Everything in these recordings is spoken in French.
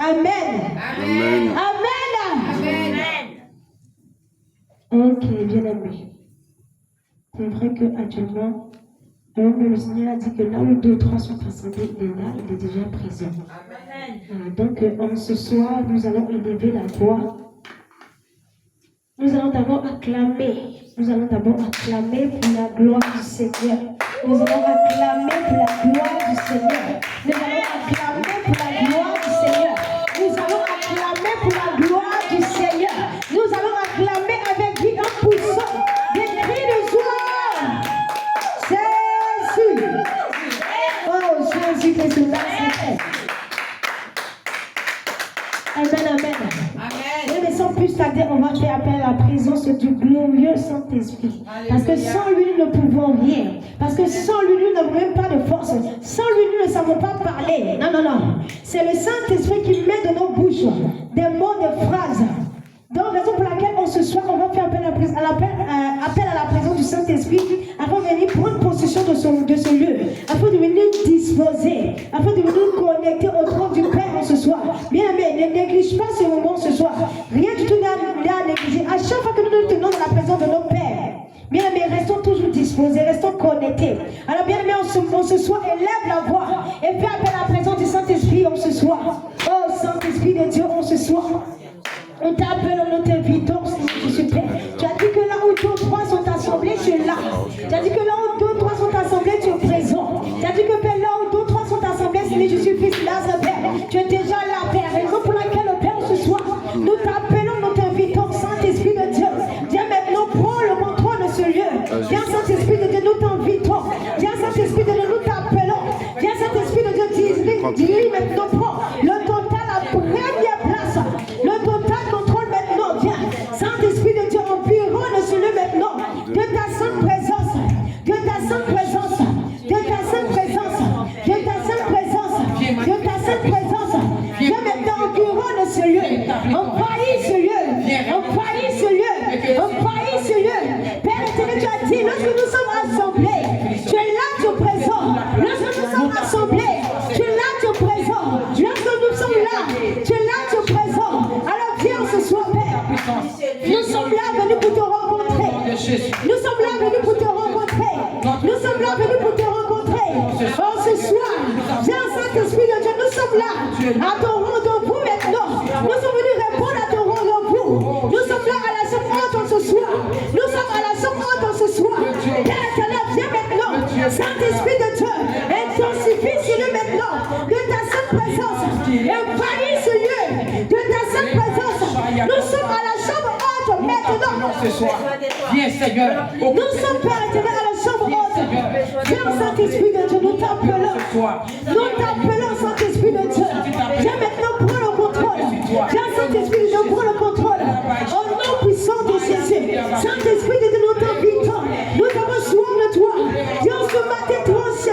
Amen. Amen. Amen. Ok, bien aimé. C'est vrai qu'actuellement, le Seigneur a dit que là où 2 ou 3 sont assemblés, il est là, il est déjà présent. Amen. Donc, ce soir, nous allons élever la voix. Nous allons d'abord acclamer. Nous allons d'abord acclamer pour la gloire du Seigneur. Nous allons acclamer pour la gloire du Seigneur. Nous allons acclamer pour la gloire du Seigneur. Nous allons acclamer pour la gloire du Seigneur. Nous allons acclamer avec vie en poussant des cris de joie. Jésus. Oh, Jésus, que cela s'est. Amen, amen. Mais sans plus tarder, on va faire appel à la présence du glorieux Saint-Esprit. Parce que sans lui, nous ne pouvons rien. Parce que sans lui, nous n'avons même pas de force. Sans lui, nous ne savons pas parler. Non, non, non. C'est le Saint-Esprit qui met dans nos bouches des mots, des phrases. Donc, raison pour laquelle on se soir, on va faire appel à la présence du Saint-Esprit afin de venir prendre possession de ce lieu, afin de venir disposer, afin de venir connecter au trône du Père ce soir. Bien aimé, ne néglige pas ce moment ce soir. Rien du tout n'est à négliger. À chaque fois que nous nous tenons dans la présence de nos pères, bien aimé, restons toujours disposés, restons connectés. Alors, bien aimé, on se soir, élève la voix et fais appel à la présence du Saint-Esprit on se soir. Oh, Saint-Esprit de Dieu, on se soir. On t'appelle, on t'invitons, je suis Père. Tu as dit que là où 2 ou 3 sont assemblés, tu es là. Tu as dit que là où 2 ou 3 sont assemblés, tu es présent. Tu as dit que Père, là où 2 ou 3 sont assemblés, c'est je suis fils Lazare, Père. Tu es déjà là, Père. Raison pour laquelle, Père, ce soir, nous t'appelons, nous t'invitons, Saint-Esprit de Dieu. Viens maintenant, prends le contrôle de ce lieu. Viens, Saint-Esprit de Dieu, nous t'invitons. Viens, Saint-Esprit de Dieu, nous t'appelons. Viens, Saint-Esprit de Dieu, dis maintenant, prends le total, la première place. Le total contrôle maintenant, viens. Saint-Esprit de Dieu, environne ce lieu maintenant. De ta sainte présence, de ta sainte présence, de ta sainte présence, de ta sainte présence, de ta sainte présence. Viens maintenant, environne ce lieu. Envahis ce lieu. Envahis ce lieu. Envahis ce lieu. Père éternel, tu as dit, lorsque nous sommes assemblés, tu es là, tu es présent. Lorsque nous sommes assemblés, tu es là, tu es présent. Lorsque nous sommes là, tu es là, tu es présent. Alors viens ce soir, Père. Nous sommes là venus pour te rencontrer. Nous sommes là venus pour te rencontrer. Nous sommes là venus pour te rencontrer. Oh, ce soir, viens Saint-Esprit de Dieu, nous sommes là à ton rendez-vous maintenant. Nous sommes venus répondre à ton rendez-vous. Nous sommes là à la somme haute ce soir. Nous sommes à la somme haute ce soir. Père éternel, viens maintenant. Saint-Esprit de Dieu, intensifie ce lieu maintenant de ta sainte présence. Envahis ce lieu de ta sainte présence. Nous sommes à la chambre haute maintenant. Ce soir, viens Seigneur. Nous sommes, Père éternel, à la chambre haute. Viens Saint-Esprit de Dieu, nous t'appelons. Nous t'appelons Saint-Esprit de Dieu. Viens maintenant prendre le contrôle. Viens Saint-Esprit de Dieu, prends le contrôle. Au nom puissant de Jésus. Saint-Esprit de Dieu, nous t'invitons. Nous avons soif de toi. Viens ce matin,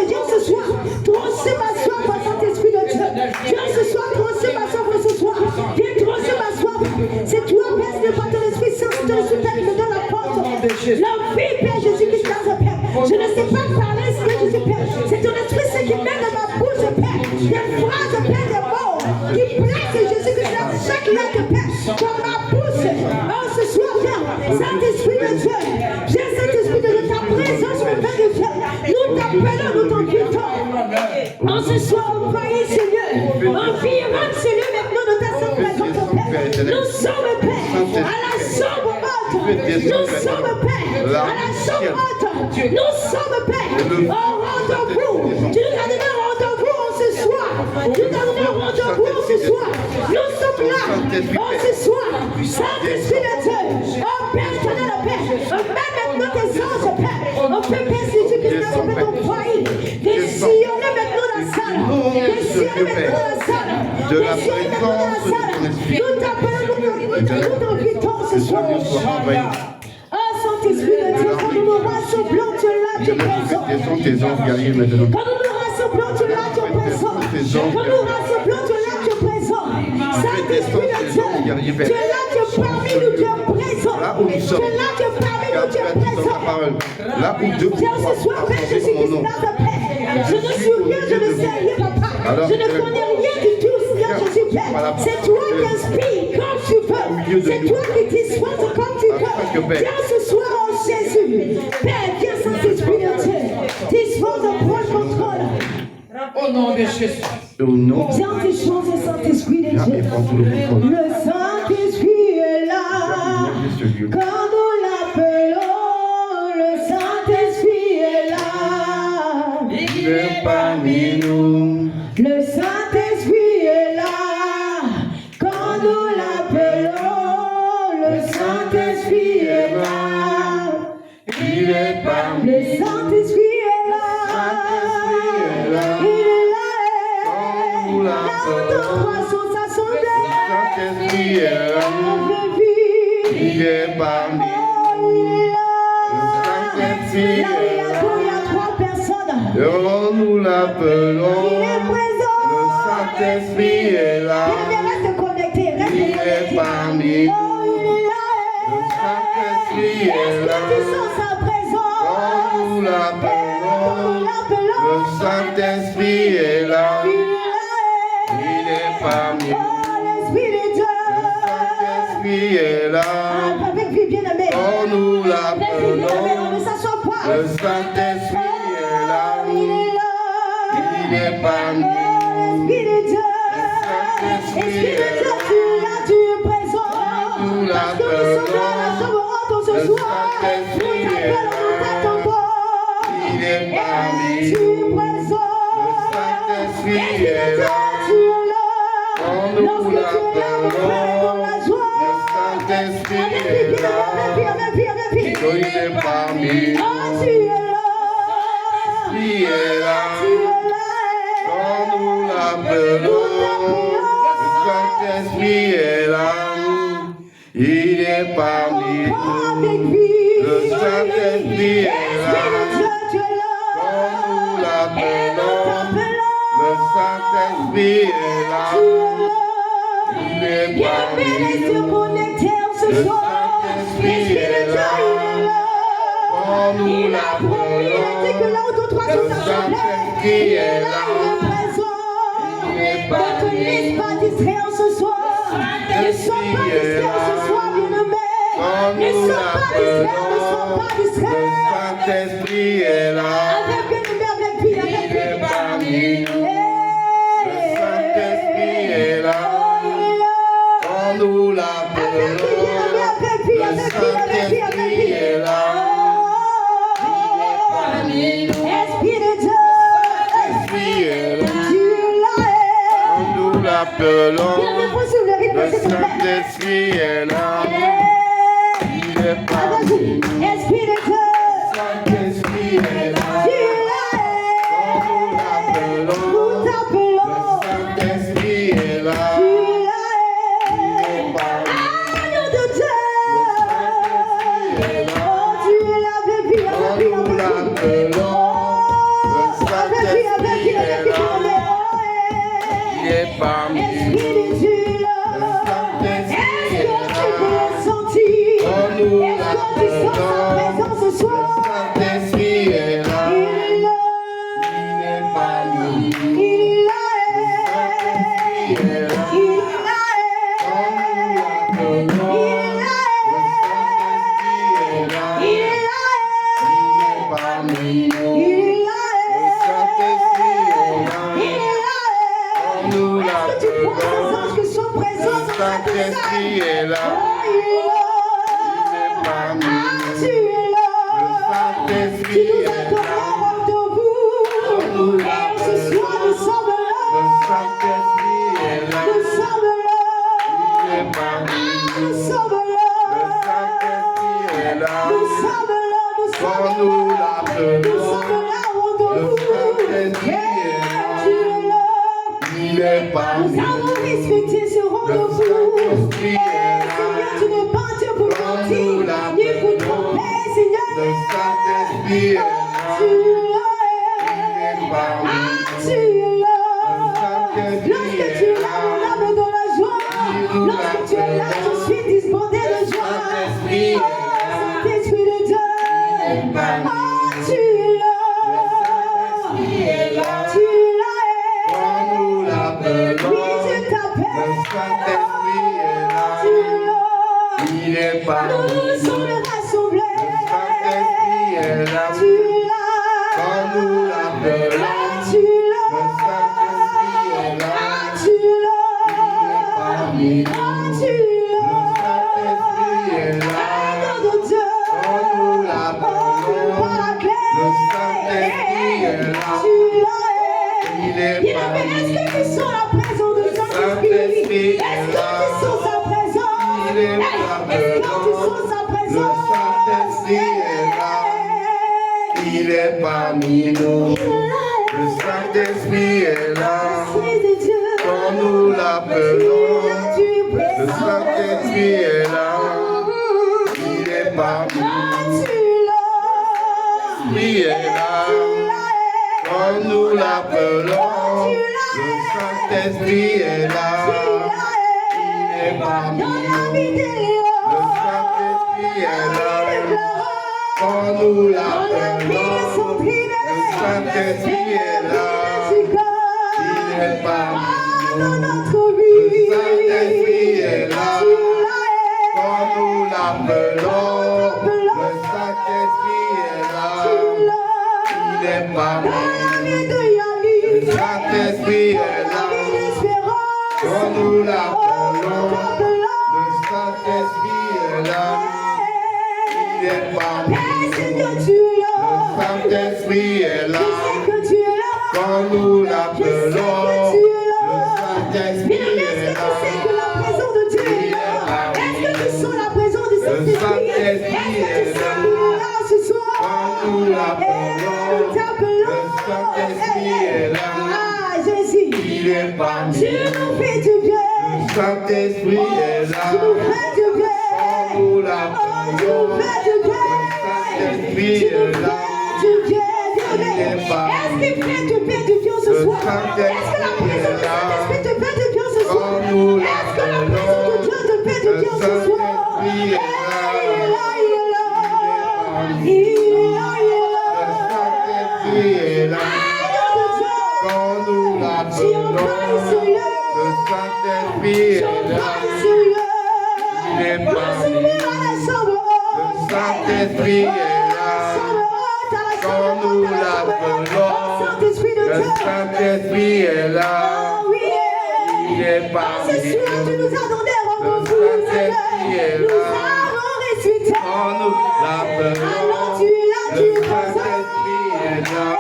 viens ce soir. Trancher ma soif, Saint-Esprit de Dieu. Viens ce soir, trancher ma soif ce soir. Viens trancher ma soif. C'est toi, Père, ce n'est pas ton Esprit Saint, c'est ton Esprit qui me donne la porte. La vie, Père Jésus-Christ, Père. Je ne sais pas parler, Seigneur Jésus, Père. C'est ton Esprit Saint qui met dans ma bouche, Père. Des phrases, Père, des mots qui placent Jésus-Christ dans chaque lettre, Père. Dans ma bouche. Oh, ce soir, viens. Saint-Esprit de Dieu. Viens, Saint-Esprit de Dieu, ta présence, mon Père de Dieu. Nous t'appelons, nous t'invitons. En ce soir, envahis ce lieu. Environne ce lieu maintenant de ta sainte présence, Père. Nous sommes, Père, à la chambre haute. Nous sommes, Père, à la chambre haute. Nous sommes, Père, au rendez-vous. Tu nous as donné un rendez-vous ce soir. Tu nous as donné un rendez-vous ce soir. Nous sommes là, ce soir. Saint-Esprit de Dieu. Oh, Père, éternel, Père. Mets maintenant tes anges, Père. On fait Jésus Christ, on fait t'envoyer. Désillonner maintenant la salle. Désillonner maintenant la salle. De la présence de ton Esprit. Nous t'appelons, nous t'invitons ce soir. Oh, Saint-Esprit de Dieu, quand nous nous rassemblons, tu es là, tu es présent. Tes anges guerriers maintenant. Quand nous nous rassemblons, tu es là, tu es présent. Quand nous nous rassemblons, tu es là, tu es présent. Saint-Esprit de Dieu, tu es là, tu es parmi nous, tu es présent. Là où nous sommes. Tu es là, tu es parmi nous, tu es présent. Là où deux Viens ce soir, Père, je suis Christ, Père. Je ne suis rien, je ne sais rien, Papa. Je ne connais rien du tout, Seigneur Jésus, Père. C'est toi qui inspires quand tu veux. C'est toi qui disposes quand tu veux. Viens ce soir en Jésus. Père, viens Saint-Esprit de Dieu. Dispose et prends le contrôle. Au nom de Jésus. Viens dispose Saint-Esprit de Dieu. Le Saint-Esprit est là. Quand nous l'appelons, le Saint-Esprit est là. Il est parmi nous. Le Saint-Esprit est là. Quand nous l'appelons, le Saint-Esprit est là. Il est parmi nous. Le Saint-Esprit est là. Il est là. Nous Là où nos l'appelons. trois sont assemblés. Saint-Esprit est là. Il est parmi nous. Saint-Esprit Là où est là. il y a trois personnes. Oh, nous Il l'appelons. est présent. Le Saint-Esprit est là. Bien, reste connecté. Il Reste est connecté. parmi nous. Oh, il est là. Le Saint-Esprit Est-ce est que là. tu sens sa présence? Oh, nous l'appelons. L'appelons. Le Saint-Esprit est là. Il est là. Il est parmi nous. Oh, l'Esprit de Dieu. Saint-Esprit est là. Avec vie bien-aimée. Oh, nous Avec vie bien-aimée, on l'appelons. ne s'assoit pas. Le Saint-Esprit est là. Il est là. Il est parmi nous. Oh, l'Esprit de Dieu. Esprit de Dieu, tu es là, tu es présent. Nous Parce que nous sommes là, la chambre haute ce Le soir. Saint-Esprit Nous est t'appelons, nous là. t'attendons. Il est parmi Et tu nous. es présent. Le Saint-Esprit Esprit de est Dieu, là. tu es là. Oh, nous Lorsque tu es là, mon frère est dans la joie. Le Saint-Esprit Avec est vie, là. avec vie. Oh, il est parmi nous. Oh, tu es là. Il est là. Tu es là. Oh, nous l'appelons. Le Saint-Esprit est là. Il est parmi nous. Le Saint-Esprit est là. Oh, nous l'appelons. Le Saint-Esprit est là. Il est parmi nous. Oh, nous l'appelons. Le Saint-Esprit est là. Il est parmi nous. Pas distraire ce soir. Ne sois pas distraire ce soir, bien-aimé. Oh, Ne nous sois pas distraire, ne sois l'appelons. pas Le distraire. Saint-Esprit est là. Avec bien-aimé, avec vie, Il avec est vie. parmi nous. Le Saint-Esprit est là. Oh, il est là. Oh, nous l'appelons. Le Saint-Esprit est là. Esprit de Dieu, L'Esprit est là. tu es là. Oh, nous l'appelons. Viens sur le rythme, Le s'il te plaît. Saint-Esprit est là. Il est parmi Vas-y, nous. Esprit de Dieu, Saint-Esprit est là. tu es là. Oh, nous l'appelons. Nous Le t'appelons, Saint-Esprit est là. tu es là. Il est parmi Agneau de Dieu, nous. Il est là. oh, tu es là, baby, Oh, avec vie, nous avec vie. l'appelons. Le Avec vie, avec Saint-Esprit vie, est avec vie, là. Il est parmi nous. Esprit de Dieu, est-ce que tu peux le sentir? Oh, nous Est-ce que tu sens sa présence ce Le soir? Saint-Esprit est là. Il est là, Il est parmi nous. il est là, Il est là. il est là, Oh, nous l'appelons. Le Saint-Esprit est là. il est là, Il est parmi nous. il est là, Le Saint-Esprit est là. il est là. Oh, nous Est-ce que tu crois ces anges qui sont Le présents dans cette Saint-Esprit salle? est là. Oh, il est là. Il est parmi Ah, tu nous. es là. Le Saint-Esprit Tu nous est appelles là. hors de vous. Et ce soir, nous sommes Le là. Saint-Esprit est là. Nous sommes là. Il est parmi Nous nous. sommes Le là. Saint-Esprit est là. Nous sommes là. Nous Quand sommes nous là. l'appelons, Nous sommes là hors de le vous. Saint-Esprit est là. Tu es là. Il est parmi Nous avons nous. respecté ce rendez-vous. Saint-Esprit est là. Seigneur, tu n'es pas Dieu pour Quand mentir, nous ni l'appelons, pour tromper, Seigneur. Le Saint-Esprit est là. Tu es là. Il est parmi Ah, nous. tu es là. Saint-Esprit Lorsque est tu es là, là. mon âme est dans la joie. Lorsque tu es là, je suis disbondé de joie. Saint-Esprit est là. Oh, Saint-Esprit de Dieu. Il est parmi Ah, nous. tu es là. Saint-Esprit est là. Tu es là. Quand nous Oui, l'appelons, je t'appelle. Saint-Esprit est là. Il est parmi nous. Nous sommes rassemblés. Le Saint-Esprit est là. Quand nous l'appelons, le Saint-Esprit est là. Il est parmi nous. Le Saint-Esprit est là. Quand nous l'appelons, le Saint-Esprit est là. Il est parmi nous. Est-ce que tu sens la présence du Saint-Esprit? Est-ce que tu sens sa présence? Il est Est-ce que tu sens sa le présence? Saint-Esprit est là. Il est parmi nous. Le Saint-Esprit est là. Quand nous l'appelons, le Saint-Esprit est là. Il est parmi nous. L'Esprit est là. Quand nous l'appelons, le Saint-Esprit est là. Il est parmi nous. Le Saint-Esprit est là. Quand nous l'appelons, le Saint-Esprit est là. Il est parmi nous. Le Saint-Esprit est là. Quand nous l'appelons, le Saint-Esprit est là. Il est parmi nous. Le Saint-Esprit est là. Quand nous l'appelons, le Saint-Esprit est là. Il est parmi nous. Le Saint-Esprit est là. Quand nous l'appelons, le Saint-Esprit est là. Le Saint-Esprit est là. Quand nous l'appelons, le Saint-Esprit est là. Il est parmi nous. Le Saint-Esprit est là. Quand nous l'appelons, le Saint-Esprit est là. Il est parmi nous. Le Saint-Esprit est là. Quand nous l'appelons, le Saint-Esprit est là. Le Saint-Esprit est là. Quand nous l'appelons, le Saint-Esprit est là. Il est parmi nous. Le Saint-Esprit est là. Quand nous l'appelons, le Saint-Esprit est là. Il est parmi nous. Le Saint-Esprit est là. Quand nous l'appelons, le Saint-Esprit est là. Il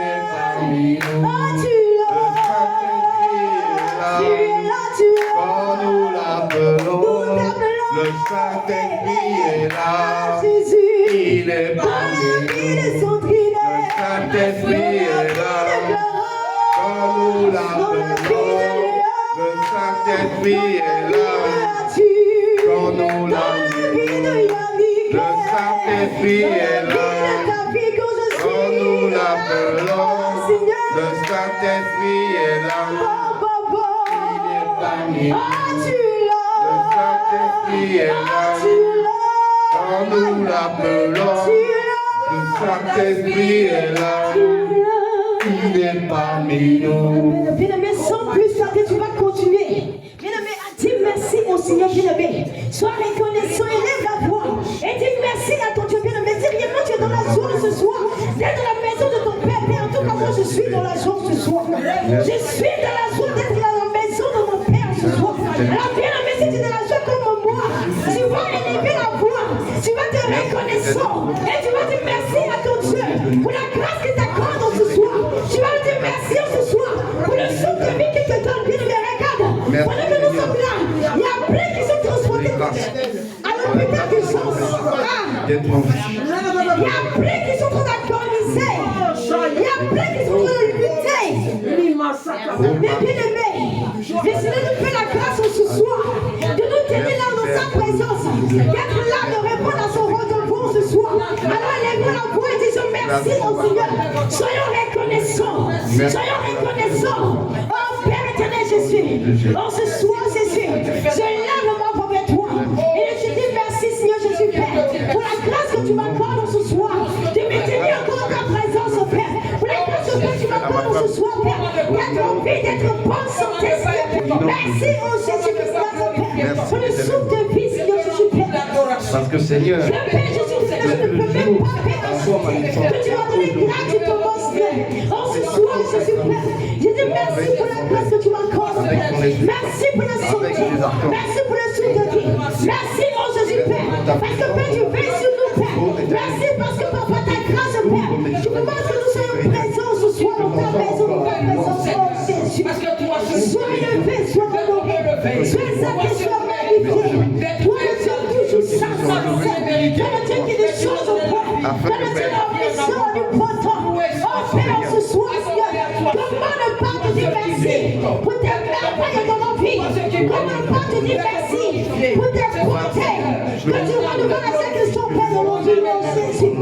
est parmi nous. Le Saint-Esprit est là. Quand nous l'appelons, le Saint-Esprit est là. Il est parmi nous. Le Saint-Esprit est là. Quand nous l'appelons, le Saint-Esprit est là. Quand nous l'appelons, le Saint-Esprit est là. Quand nous l'appelons, le Saint-Esprit est là. Il est parmi nous. Le Saint-Esprit est là. Quand nous l'appelons, le Saint-Esprit est là. Il est parmi nous. Bien-aimé, sans plus tarder, tu vas continuer. Bien-aimé, dis merci au Seigneur, bien-aimé. Sois reconnaissant, élève la voix. Et dis merci à ton Dieu, bien-aimé. Si réellement tu es dans la joie ce soir, tu es dans la maison de ton Père. Mais en tout cas, moi, je suis dans la joie ce soir. Je suis dans la joie d'être dans la maison de mon Père ce soir. Alors, bien-aimé, si tu es dans la joie comme moi, tu vas élever la voix. Tu vas te reconnaissant. Et tu vas dire merci à ton Dieu pour la grâce qu'il t'accorde ce soir. Tu vas lui dire merci ce soir pour le souffle de vie qu'il te donne. Bien-aimé, regarde. Pendant que nous sommes là, il y a plein qui sont transportés à l'hôpital du sens. Il y a plein qui sont en train d'agoniser. Il y a plein qui sont en train de lutter. Mais bien-aimé, le Seigneur nous fait la grâce ce soir de nous tenir là dans sa présence, d'être là, de répondre à son rendez-vous ce soir. Alors élève la voix et disons merci au Seigneur. Soyons reconnaissants. Soyons reconnaissants. Oh Père éternel Jésus, oh ce soir Jésus, je lève ma voix vers toi et je te dis merci Seigneur Jésus Père pour la grâce que tu m'accordes ce soir de me tenir encore dans ta présence Père, pour la grâce que tu m'accordes ce soir Père, d'être en vie, d'être en bonne santé Seigneur. Merci, oh Jésus-Christ, Père. Pour le souffle de vie, Seigneur Jésus, Père. Parce que Seigneur, Père Jésus-Christ, je ne peux même pas, Père, que tu m'as donné gratuitement, Seigneur. Oh, ce soir, Jésus, Père. Je te remercie pour la grâce que tu m'accordes, Père. Merci pour la santé. Merci pour le souffle de vie. Merci, oh Jésus, Père. Parce que, Père, tu veilles sur nous, Père. Merci parce que, Papa, ta grâce, Père. Tu demandes que nous soyons présents ce soir dans ta maison, dans ta présence, oh Jésus. Sois élevé, sois honoré. Sois exalté, sois magnifié. Toi, le Dieu toujours saint, toi, le Dieu qui des choses au point. Toi, le Dieu omniscient, omnipotent. Oh Père, ce soir, Seigneur, comment ne pas te dire merci pour tes merveilles dans nos vies? Comment ne pas te dire merci pour tes bontés que tu renouveles à ceux qui sont près de nos vies, mon Jésus.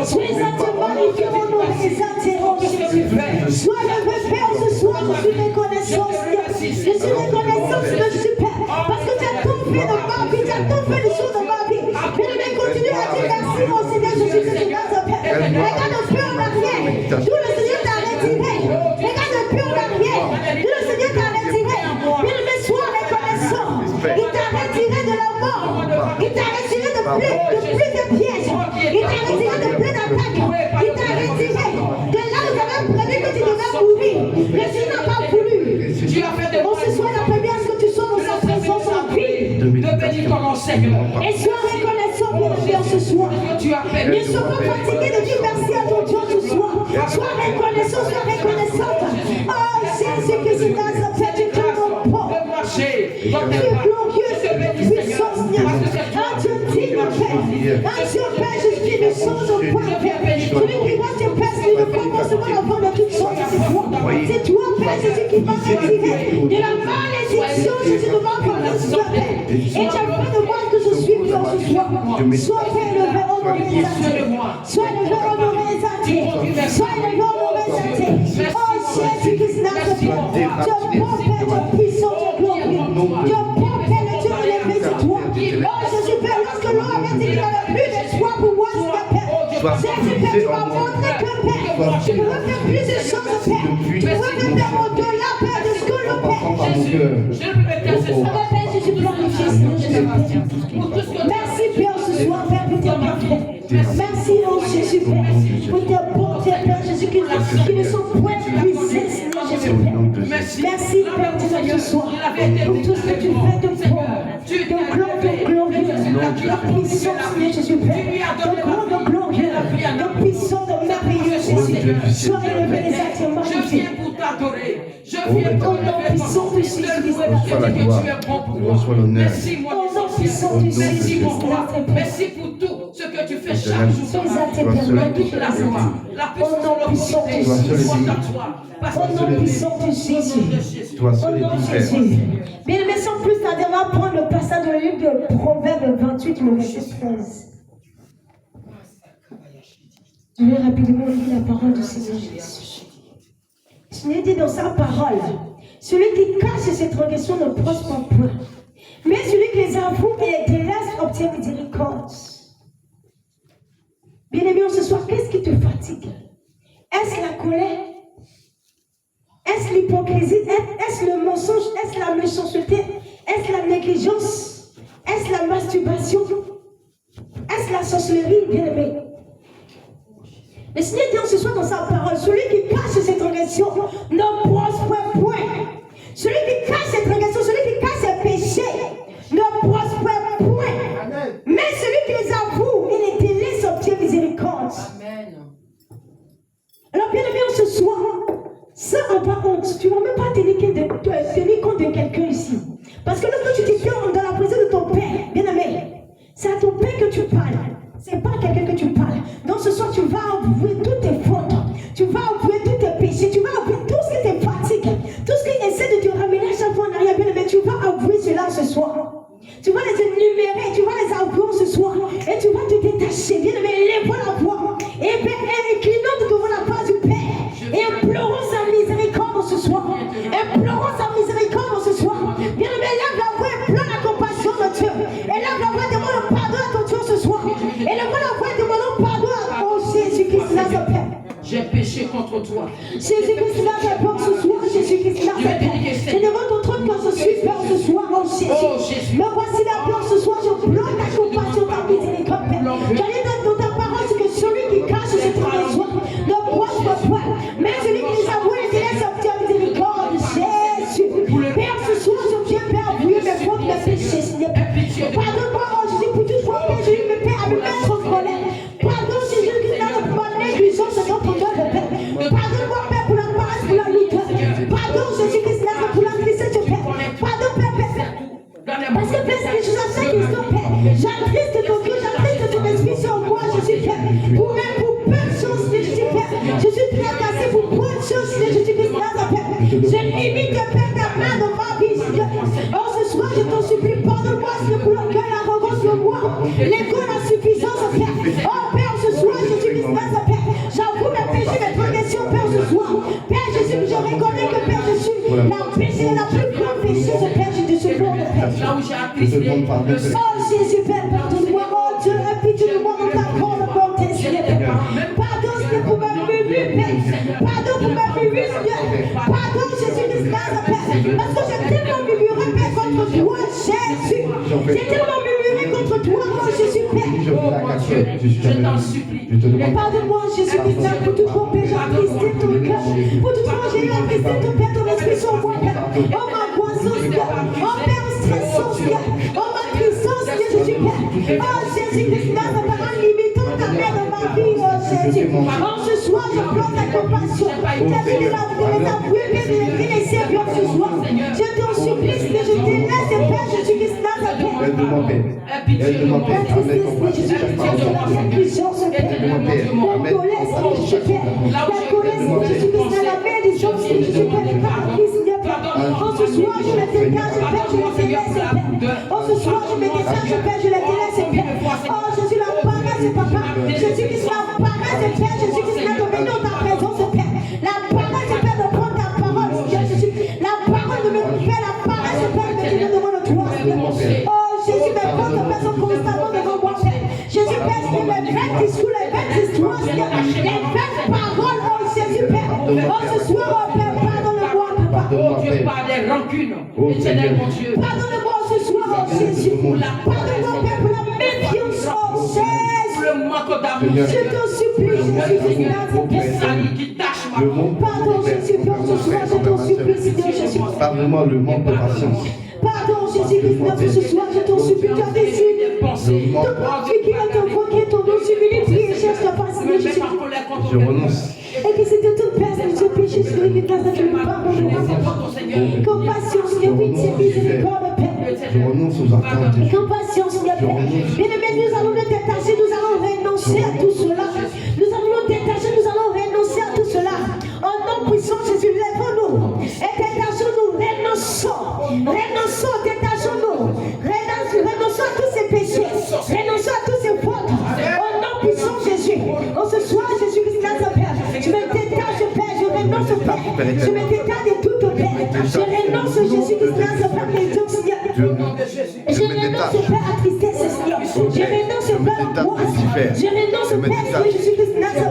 Sois exalté, magnifié, honoré, exalté, oh Jésus. Sois levé, Père, ce soir, je suis reconnaissant, Seigneur. Je suis reconnaissant, Seigneur, je suis Père, parce que tu as tout fait de ma vie, tu as tout fait de choses de ma vie. Mais je vais continuer à dire merci, mon Seigneur, je suis Seigneur, Père. Regarde plus en arrière, d'où le Seigneur t'a retiré. Regarde plus en arrière, d'où le Seigneur t'a retiré. Mais sois reconnaissant. Il t'a retiré de la mort. Il t'a retiré de plus de pièges. Il t'a retiré de plus d'attaques. Il t'a retiré de là où tu avais prévu que tu devais mourir. Le Seigneur n'a pas voulu. On se soit la première que tu sois dans sa présence en vie. De bénir ton nom, Seigneur. Et sois reconnaissant pour le Père ce soir. Ne sois pas fatigué de dire merci à ton Dieu ce soir. Sois reconnaissant, sois reconnaissante. Oh Jésus-Christ, Père, tu es ton bon. Tu es glorieux, puissant, Seigneur. Un Dieu digne, Père. Un Dieu, Père, Jésus, de choses au point, Père. Celui qui voit tes pères, c'est le commencement avant de toutes choses, c'est toi. C'est toi, Père Jésus, qui m'as retiré de la malédiction, Jésus, de ma promotion, Père. Et tu as fait de moi que je suis pur ce soir. Sois Père, le Père, honoré, exalté. Sois le Père, honoré, exalté. Sois le Père, honoré, exalté. Oh Jésus-Christ, Nazareth, tu es bon, Père, tu es puissant, tu es glorieux. Tu es bon, Père, le Dieu de l'élevé, c'est toi. Oh Jésus, Père, lorsque l'homme avait dit qu'il n'avait plus d'espoir pour moi, c'est Père. Jésus, Père, tu m'as montré que, Père, tu peux faire plus de choses, Père. Tu peux faire au-delà, Père, de ce que le Père. Père, Jésus, glorifié, Seigneur Jésus. Merci, Père, ce soir, Père, pour tes bienfaits. Merci, oh Jésus, Père, pour tes bontés, Père Jésus, qui ne sont point puissés, Seigneur Jésus, Père. Merci, Père, ce soir, pour tout ce que tu fais de bon, de glorieux, de puissant, Seigneur Jésus, Père, de grand, de glorieux, de puissant, de merveilleux, Jésus. Sois élevé, exalté, magnifié. Je viens pour le puissant de Jésus. Reçois la gloire, reçois l'honneur. Merci, mon merci pour moi. Merci pour tout ce que tu fais chaque jour. Toute la joie, la puissance de l'autorité, au nom puissant de Jésus. Toi seul Au nom est de Père. Jésus. Bien, mais sans plus tarder, on va prendre le passage de livre de Proverbe 28, le verset 13. Je vais rapidement lire la parole de Seigneur Jésus. Seigneur dit dans sa parole, celui qui cache ses transgressions ne prospère point, mais celui qui les avoue et les délaisse obtient miséricorde. Bien-aimé, ce soir, qu'est-ce qui te fatigue? Est-ce la colère? Est-ce l'hypocrisie? Est-ce le mensonge? Est-ce la méchanceté? Est-ce la négligence? Est-ce la masturbation? Est-ce la sorcellerie, bien-aimé? Le Seigneur dit ce soir dans sa parole, celui qui cache ses transgressions ne prospère point. Celui qui cache ses transgressions, celui qui cache ses péchés ne prospère point. Mais celui qui les avoue et les délaisse obtient miséricorde. Amen. Alors bien aimé, ce soir, ça en pas honte. Tu ne vas même pas tenir compte de quelqu'un ici. Parce que lorsque tu te tiens dans la présence de ton Père, bien aimé, c'est à ton Père que tu parles. C'est pas à quelqu'un que tu parles. Donc ce soir, tu vas avouer toutes tes fautes. Tu vas avouer tous tes péchés. Tu vas avouer tout ce qui te fatigue. Tout ce qui essaie de te ramener à chaque fois en arrière. Mais tu vas avouer cela ce soir. Tu vas les énumérer. Tu vas les avouer ce soir. Et tu vas te détacher. Bien aimé, lève la voix. Et inclinons devant la face du Père. Et implorons sa miséricorde ce soir. Implorons sa miséricorde ce soir. Bien aimé, lève la voix. Implore la compassion de Dieu. Et lève la voix. Demande le pardon à ton Dieu ce soir. Et lève la voix. Demandons pardon à ton Jésus-Christ Nazareth. J'ai péché contre toi. Jésus-Christ Nazareth, ce soir, Jésus-Christ Nazareth. Je demande Père, ce soir, je viens, Père, avouer mes fautes, mes péchés, Seigneur. Pardonne-moi, oh Jésus, pour tout fois, Père, Jésus, mes pères, à me mettre en colère. Pardonne, Jésus, qui n'a pas négligence de notre cœur, Père. Pardonne-moi, Père, pour la paresse, pour la lutte. Pardonne, Jésus, qui n'a pour la tristesse, Père. Pardonne, Père, Père. Parce que, Père, c'est les choses à ça qui sont, Père. J'attriste ton cœur, j'attriste ton esprit sur moi, Jésus, Père. Pour peu de choses, Jésus, Père. Je suis tracassé pour peu de choses, Jésus, Père. Je limite, Père, ta main dans ma vie, Seigneur. Oh, ce soir, je t'en supplie, pardonne-moi, Seigneur, pour l'orgueil, l'arrogance, le moi, l'ego, l'insuffisance, Père. Oh, Père, ce soir, Jésus, Père. J'avoue mes péchés, mes transgressions, Père, ce soir. Père Jésus, je reconnais que, Père Jésus, la péché, la plus grande péché, c'est Père Jésus, de ce monde, Père. Oh, Jésus, Père, pardonne-moi, oh Dieu, répète-moi dans ta grande bonté, Seigneur. Pardon, Seigneur, pour ma murmure, Père. Pardon pour ma murmure, Seigneur. Pardon, Jésus, de Père. Parce que j'ai tellement murmuré, Père, contre toi, Jésus. J'ai tellement murmuré contre toi, oh Jésus, Père. Je t'en supplie. Mais pardonne-moi, Jésus, pour tout mon péché, attristé ton cœur. Pour tout mon j'ai attristé ton Père, ton esprit sur moi, Père. Oh, ma croissance, Père. Oh, Père, stressance, Père. Oh, ma puissance, Jésus, Père. Oh, Jésus, par en limitant ta main dans ma vie, oh, Jésus. Oh, ce soir, je prends ta compassion. Ta vie de les avouer, Père, de les laisser, Père, ce soir. Je t'en supplie, que je te laisse, Père, Jésus-Christ, Aide de mon Père. Aide de mon Père. Avec compassion, chaque parole de mon Père. Aide de mon Père. Avec compassion, chaque parole de mon Père. Aide de mon Père. Oh, ce soir, je me décale, Père, je les laisse, Père. Oh, ce soir, je me décale, Père, je les laisse, Père. Oh, Jésus, la paresse, Papa. Jésus-Christ, la paresse, Père. Jésus-Christ, de venir dans ta présence, Père. La paresse, Père, de prendre ta parole, Jésus. La parole de me faire la paresse, Père, de venir devant le toi, Seigneur. Oh, Jésus, mes portes, Père, sont constamment devant moi, Père. Jésus, Père, c'est mes bêtes discours, les bêtes histoires, Seigneur. Les bêtes paroles, oh, Jésus, Père. Oh, ce soir, oh, Père, pardonne-moi, Papa. Oh Dieu, par des rancunes. Éternel, mon Dieu. Pardonne-moi ce soir, oh Jésus. Pardonne-moi, Père, pour la méfiance, oh Jésus. Le manque d'amour. Je t'en supplie, Jésus, qui tâche ma vie. pardon, Jésus, Père, ce soir, je t'en supplie, Seigneur Jésus. Pardonne-moi le manque de patience. Pardon, Jésus, ce soir, je t'en supplie, tu as décidé. Ton profit qui est ton foi, qui est ton nom, humilité et cherche ta face, Seigneur Jésus. Je renonce. Et que c'était toute personne qui se péché, Seigneur, qui t'a fait le pardon. Compassion, Seigneur, pitié, miséricorde, Père. Je renonce aux attentes. Compassion, Seigneur, Père. Bien-aimés, nous allons nous détacher, nous allons renoncer à tout cela. Nous allons nous détacher, nous allons renoncer à tout cela. En nom puissant, Jésus, lève-nous. Et détachons-nous, renonçons. Renonçons, détachons-nous. Renonçons à tous ces péchés. Renonçons à tous ces fautes. En nom puissant, Jésus. En ce soir, Jésus-Christ, Père. Je me détache, Père. Je renonce, Père. Je me détache de tout, Père. Je renonce, Jésus-Christ, Père, les deux, Seigneur. Je renonce, Père, à tristesse, Seigneur. Je renonce, Père, à angoisse. Je renonce, Père, Jésus-Christ, Père.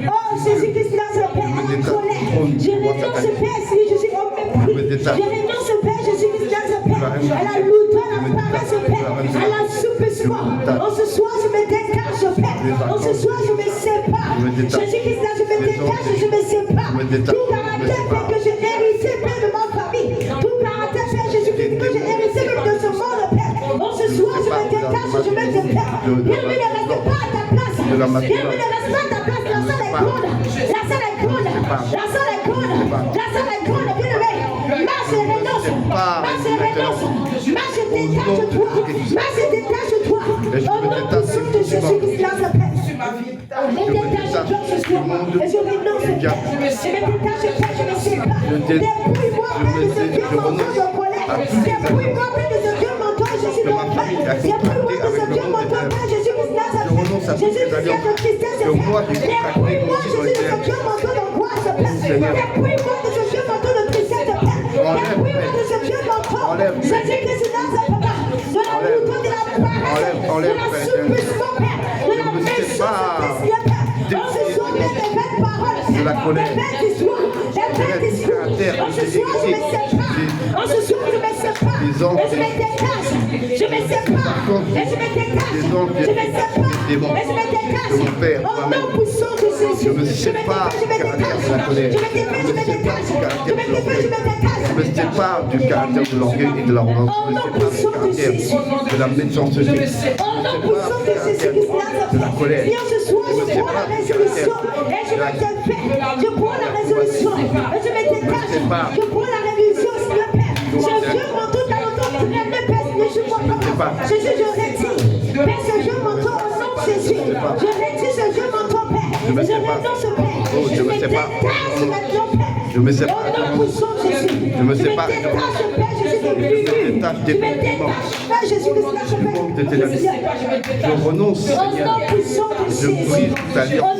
Oh, Jésus-Christ, Père, en colère. Je renonce, Père, Jésus, au mépris. Je renonce, Père, Jésus-Christ, Père, à la lourdeur, à la paresse, Père, à l'assouplissement. En ce soir, je me détache, Père. En ce soir, je me sépare. Jésus-Christ, je me détache, je me sépare. Tout caractère, Père, que j'ai hérité, Père, de ma famille. Tout caractère, Père, Jésus-Christ, que j'ai hérité, même de ce monde, Père. En ce soir, je me détache, je me détache. Bien-aimé, ne reste pas à ta place. Bien-aimé, ne reste pas à ta place. La salle est grande. La salle est grande. La salle est grande. La salle est grande. Bien-aimé, marche et renonce. Marche et renonce. Marche et détache-toi. Marche et détache-toi. Au nom puissant de Jésus-Christ, la paix. Je me détache, Père, ce soir. Et je renonce, Père. Je me détache, Père, je me sépare. Dépouille-moi, Père, de ce vieux menton de colère. Dépouille-moi, Père, de ce vieux menton, Jésus, de paix. Dépouille-moi de ce vieux menton, Père, Jésus-Christ, Jésus, de tristesse, Père. Dépouille-moi, Jésus, de ce vieux menton d'angoisse, Père. Dépouille-moi de ce vieux menton de tristesse, Père. Dépouille-moi de ce vieux menton. Jésus-Christ, Papa. De la bouton de la paresse, de l'assouplissement, Père. De la méchanceté, Père. En ce soir, Père, des belles paroles, de la colère, des belles histoires, des belles discours. En ce soir, je me sépare. En ce soir, je me sépare. les anges, et je me détache, je me sépare, et je me détache, je me sépare, et je me détache, au nom puissant de Jésus, je me sépare, je me détache, je me détache, je me détache, je me détache, je me détache, je me sépare du caractère de l'orgueil et de l'arrogance, je me sépare du caractère de la méchanceté, au nom puissant de Jésus-Christ, de la colère, viens ce soir, je prends la résolution, et je me défais, je prends la résolution, et je me détache, je prends la résolution, Seigneur Père, je jure mon tout dans l'autorité de Père, je ne vois pas, Jésus, je retire, Père, ce jeu m'entend au nom de Jésus, je retire ce jeu m'entend, Père, je renonce, Père, je me détache maintenant, Père, je me sépare, au nom puissant de Jésus, je me sépare, Père, Jésus, de lui, je me détache, Père, Jésus, je renonce, Seigneur, je brise toute alliance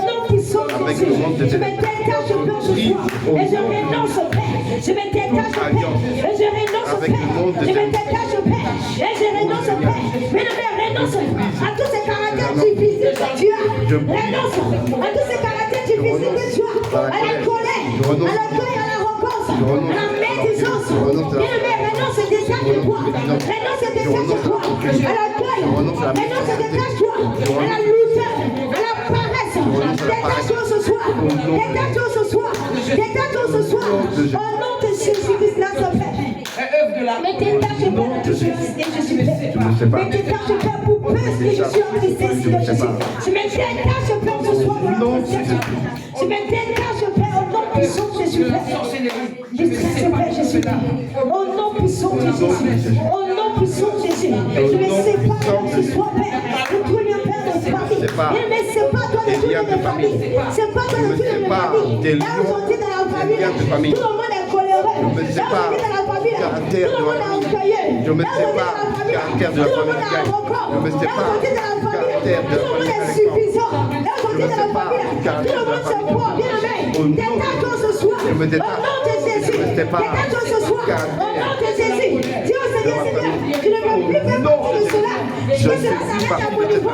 avec le monde de tes je me détache, Père, ce soir, et je renonce, Père, je me détache, Père, et je renonce, avec le monde de Père, je tes me détache, Père, et je renonce, Père, mais je renonce à tous ces caractères difficiles que tu as, renonce à tous ces caractères difficiles que tu as, à la colère, à l'orgueil, à l'arrogance, à la médisance, bien aimé, renonce et détache-toi, renonce et détache-toi, à l'orgueil, renonce et détache-toi, à la lutte, à la paresse, détache-toi ce soir, détache-toi ce soir, détache-toi ce soir, au nom de Jésus-Christ, notre Père. Mais détache pas de toute félicité, je suis Père. Mais détache pas pour peur que je suis en tristesse, Seigneur Jésus. Je me détache pas ce soir de la tristesse. Je me détache Père au nom puissant de Jésus. Détache Père Jésus. Au nom puissant de Jésus. Au nom puissant de Jésus. Je me sépare ce soir Père. De tous les pères de famille. Il me sépare toi de tous les familles. C'est pas toi de tous les familles. Là aujourd'hui dans la famille, tout le monde est coléreux. Là aujourd'hui dans la famille, tout le monde est orgueilleux. Je me sépare du caractère de la famille. Je me sépare du caractère de la famille. Suffisant. Là aujourd'hui dans la famille, tout le monde se voit bien aimé. Détache-toi ce soir. Au nom de Jésus. Détache-toi ce soir. Au nom de Jésus. Dis au Seigneur, Seigneur, tu ne veux plus faire partie de cela. Que cela s'arrête à mon niveau.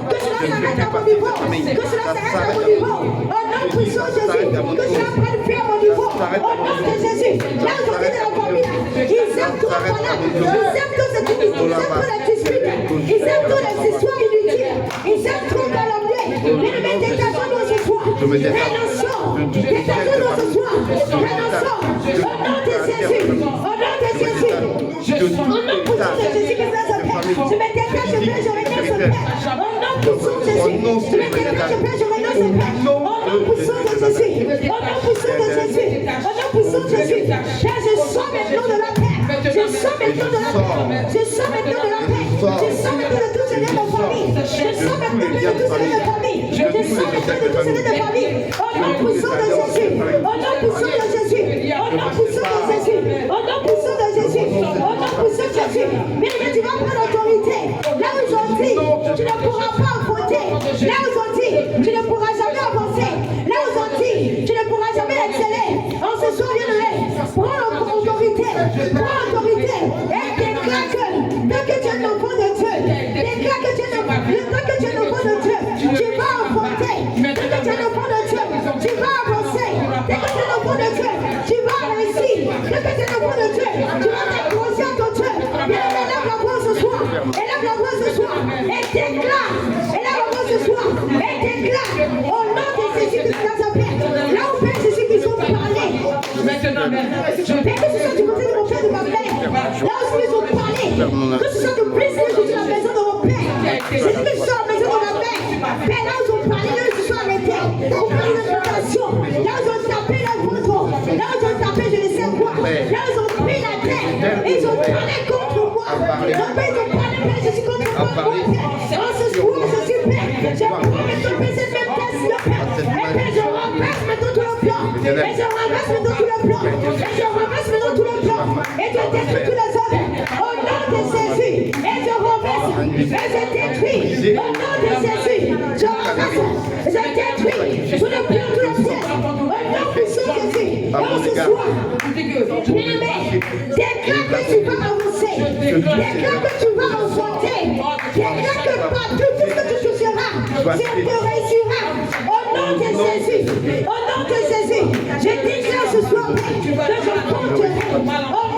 Que cela s'arrête à mon niveau. Que cela s'arrête à mon niveau. Au nom puissant de Jésus. Que cela prenne pied à mon niveau. Au nom de Jésus. Là aujourd'hui dans la famille, ils aiment tout le malade. Ils aiment tout ce qui ils aiment tout la dispute. Ils aiment toutes les histoires inutiles. Ils aiment trop calomnier. Mais détachons-nous ce soir. Renonçons. Détachons-nous ce soir. Renonçons. Au nom de Jésus. Au nom de Jésus. Au nom puissant de Jésus, je me détache, je renonce, Père. Au nom puissant de Jésus. Je me détache, Père, je renonce, Père. Au nom puissant de Jésus. Au nom puissant de Jésus. Au nom puissant de Jésus. Père, je sors maintenant de la paix. Je sors maintenant de la paix. Je sors maintenant de la paix. Je sors maintenant de tout ce lien de famille. Je sors maintenant de tout ce lien de famille. Je sors maintenant de tout ce lien de famille. Au nom puissant de Jésus. Au nom puissant de Jésus. Au nom puissant de Jésus. Au nom puissant de Jésus. Au nom puissant de Jésus. Mais tu vas prendre l'autorité. Là où ils ont dit, tu ne pourras pas affronter. Là où ils ont dit, tu ne pourras jamais avancer. Là où ils ont dit, tu ne pourras jamais exceller. En ce soir, bien-aimé, prends l'autorité. Prends l'autorité. Et déclare que tant que tu es l'enfant de Dieu, déclare que tu es l'enfant de Dieu, tu vas affronter. Tant que tu es l'enfant de Dieu, tu vas avancer. Tant que tu es l'enfant de Dieu, tu vas réussir. Tant que tu es l'enfant de Dieu, tu vas t'accrocher à ton Dieu. Bien-aimé, lève la voix ce soir. Élève la voix ce soir. Et déclare. Élève la voix ce soir. Et déclare. Au nom de Jésus-Christ de Nazareth. Là où Père Jésus-Christ ont parlé. Maintenant, Père, que ce soit du côté de mon Père, de ma mère. Là où ils ont parlé. Que ce soit de plaisir, je suis à la maison de mon Père. Je dis que je suis à la maison de ma mère. Père, là où ils ont parlé, là où ils se sont arrêtés. Pour parler de l'éducation. Là où ils ont tapé leur ventre. Là où ils ont tapé je ne sais quoi. Là où ils ont pris la terre. Ils ont parlé contre moi. Ils ont parlé, Père, je suis contre moi. En ce soir, je suis Père. Je promets de tomber cette même tête, Seigneur Père. Et Père, je renverse maintenant tout le plan. Et je renverse maintenant tout le plan. Et je renverse maintenant tout le plan. Et je détruis tous les hommes. Au nom de Jésus. Et je renverse. Et je détruis. Au nom de Jésus. Je renverse. Je détruis. Tout le plan, tout le ciel. Au nom puissant de Jésus. Et en ce soir, bien-aimé, déclare que tu vas avancer. Déclare que tu vas affronter. Déclare que partout, tout ce que tu toucheras, tu te réussiras. Au nom de Jésus. Au nom de Jésus. Je déclare ce soir que je compterai. Au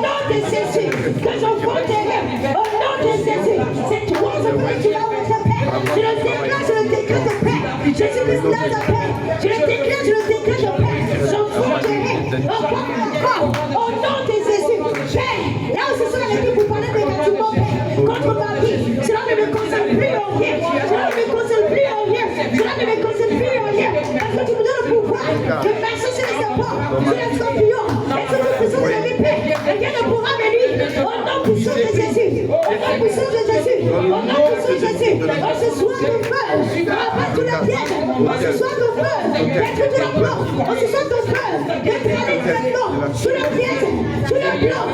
nom de Jésus, que j'envoie terre. Au nom de Jésus, c'est toi ce que tu vas mettre ta paix. Je le déclare, je le déclare de paix. Jésus-Christ dans ta paix. Je le déclare de paix. J'envoie terre. Encore. Au nom de Jésus. Paix. Là où ce sont les gens pour parler négativement, paix. Contre ma vie. Cela ne me concerne plus en rien. Cela ne me concerne plus en rien. Cela ne me concerne plus en rien. Parce que tu me donnes le pouvoir de marcher sur les serpents, sur les scorpions, et sur toute puissance de l'épée. Et rien ne pourra me nuire. Au nom puissant de Jésus. Au nom puissant de Jésus. Au nom puissant de Jésus. On se soit de feu. Rappelle tous les pièges. On se soit de feu. Détruis tout le plan. On se soit de feu. Détruis les traitements. Tous les pièges. Tous les plans.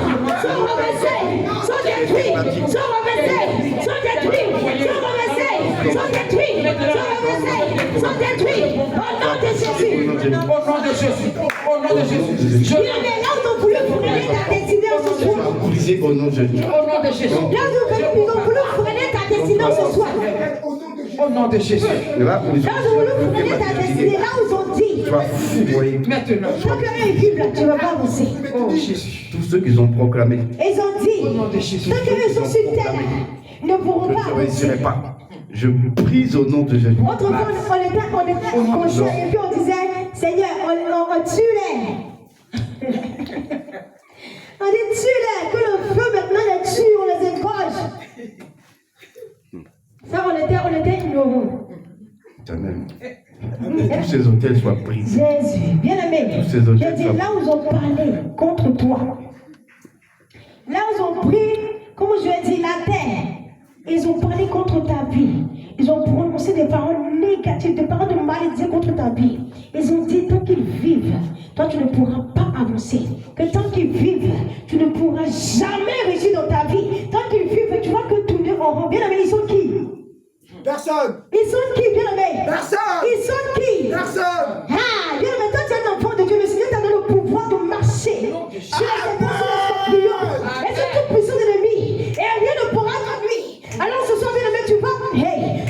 Sont renversés. Sont détruits. Sont renversés. Sont détruits. Sont renversés. Sont détruits. Sont renversés. Sont détruits. Au nom de Jésus. Au nom de Jésus. Au nom de Jésus. Il y en a là où ils ont voulu freiner ta destinée en ce soir. Brisé au nom de Jésus. Au nom de Jésus. Là où ils ont voulu freiner ta destinée en ce soir. Au nom de Jésus. Là où ils Là où ils ont voulu freiner ta destinée. Là où ils ont dit. tu vas foudroyer Maintenant. Tant que rien est cube là, tu ne vas pas avancer. Oh Jésus. tous ceux qu'ils ont proclamés. Ils ont Au nom dit. de Jésus. Tant qu'ils sont sur terre, ils ne pourront Que pas je ne avancer. réussirai pas. Je brise au nom de Jésus. Autrefois, on était conscients et puis on disait, Seigneur, on tue les. On dit tue-les, que le feu maintenant les tue, on les égorge. Ça, on était ignorants. Éternel. Que tous ces hôtels soient brisés. Jésus, bien aimé, Tous ces hôtels j'ai dit, soient- là où ils ont parlé contre toi, là où ils ont pris, comme je l'ai dit, la terre, ils ont parlé contre ta vie. Ils ont prononcé des paroles négatives, des paroles de malédiction contre ta vie. Ils ont dit, tant qu'ils vivent, toi tu ne pourras pas avancer. Que tant qu'ils vivent, tu ne pourras jamais réussir dans ta vie. Tant qu'ils vivent, tu vois que tous deux auront. Bien aimé, ils sont qui? Personne. Ils sont qui, bien aimé? Personne. Ils sont qui? Personne. Ah, bien aimé, toi tu es un enfant de Dieu. Le Seigneur t'a donné le pouvoir de marcher sur les serpents, sur les scorpions, et sur toute puissance ennemie. Et rien ne pourra te nuire. Alors ce soir, bien aimé,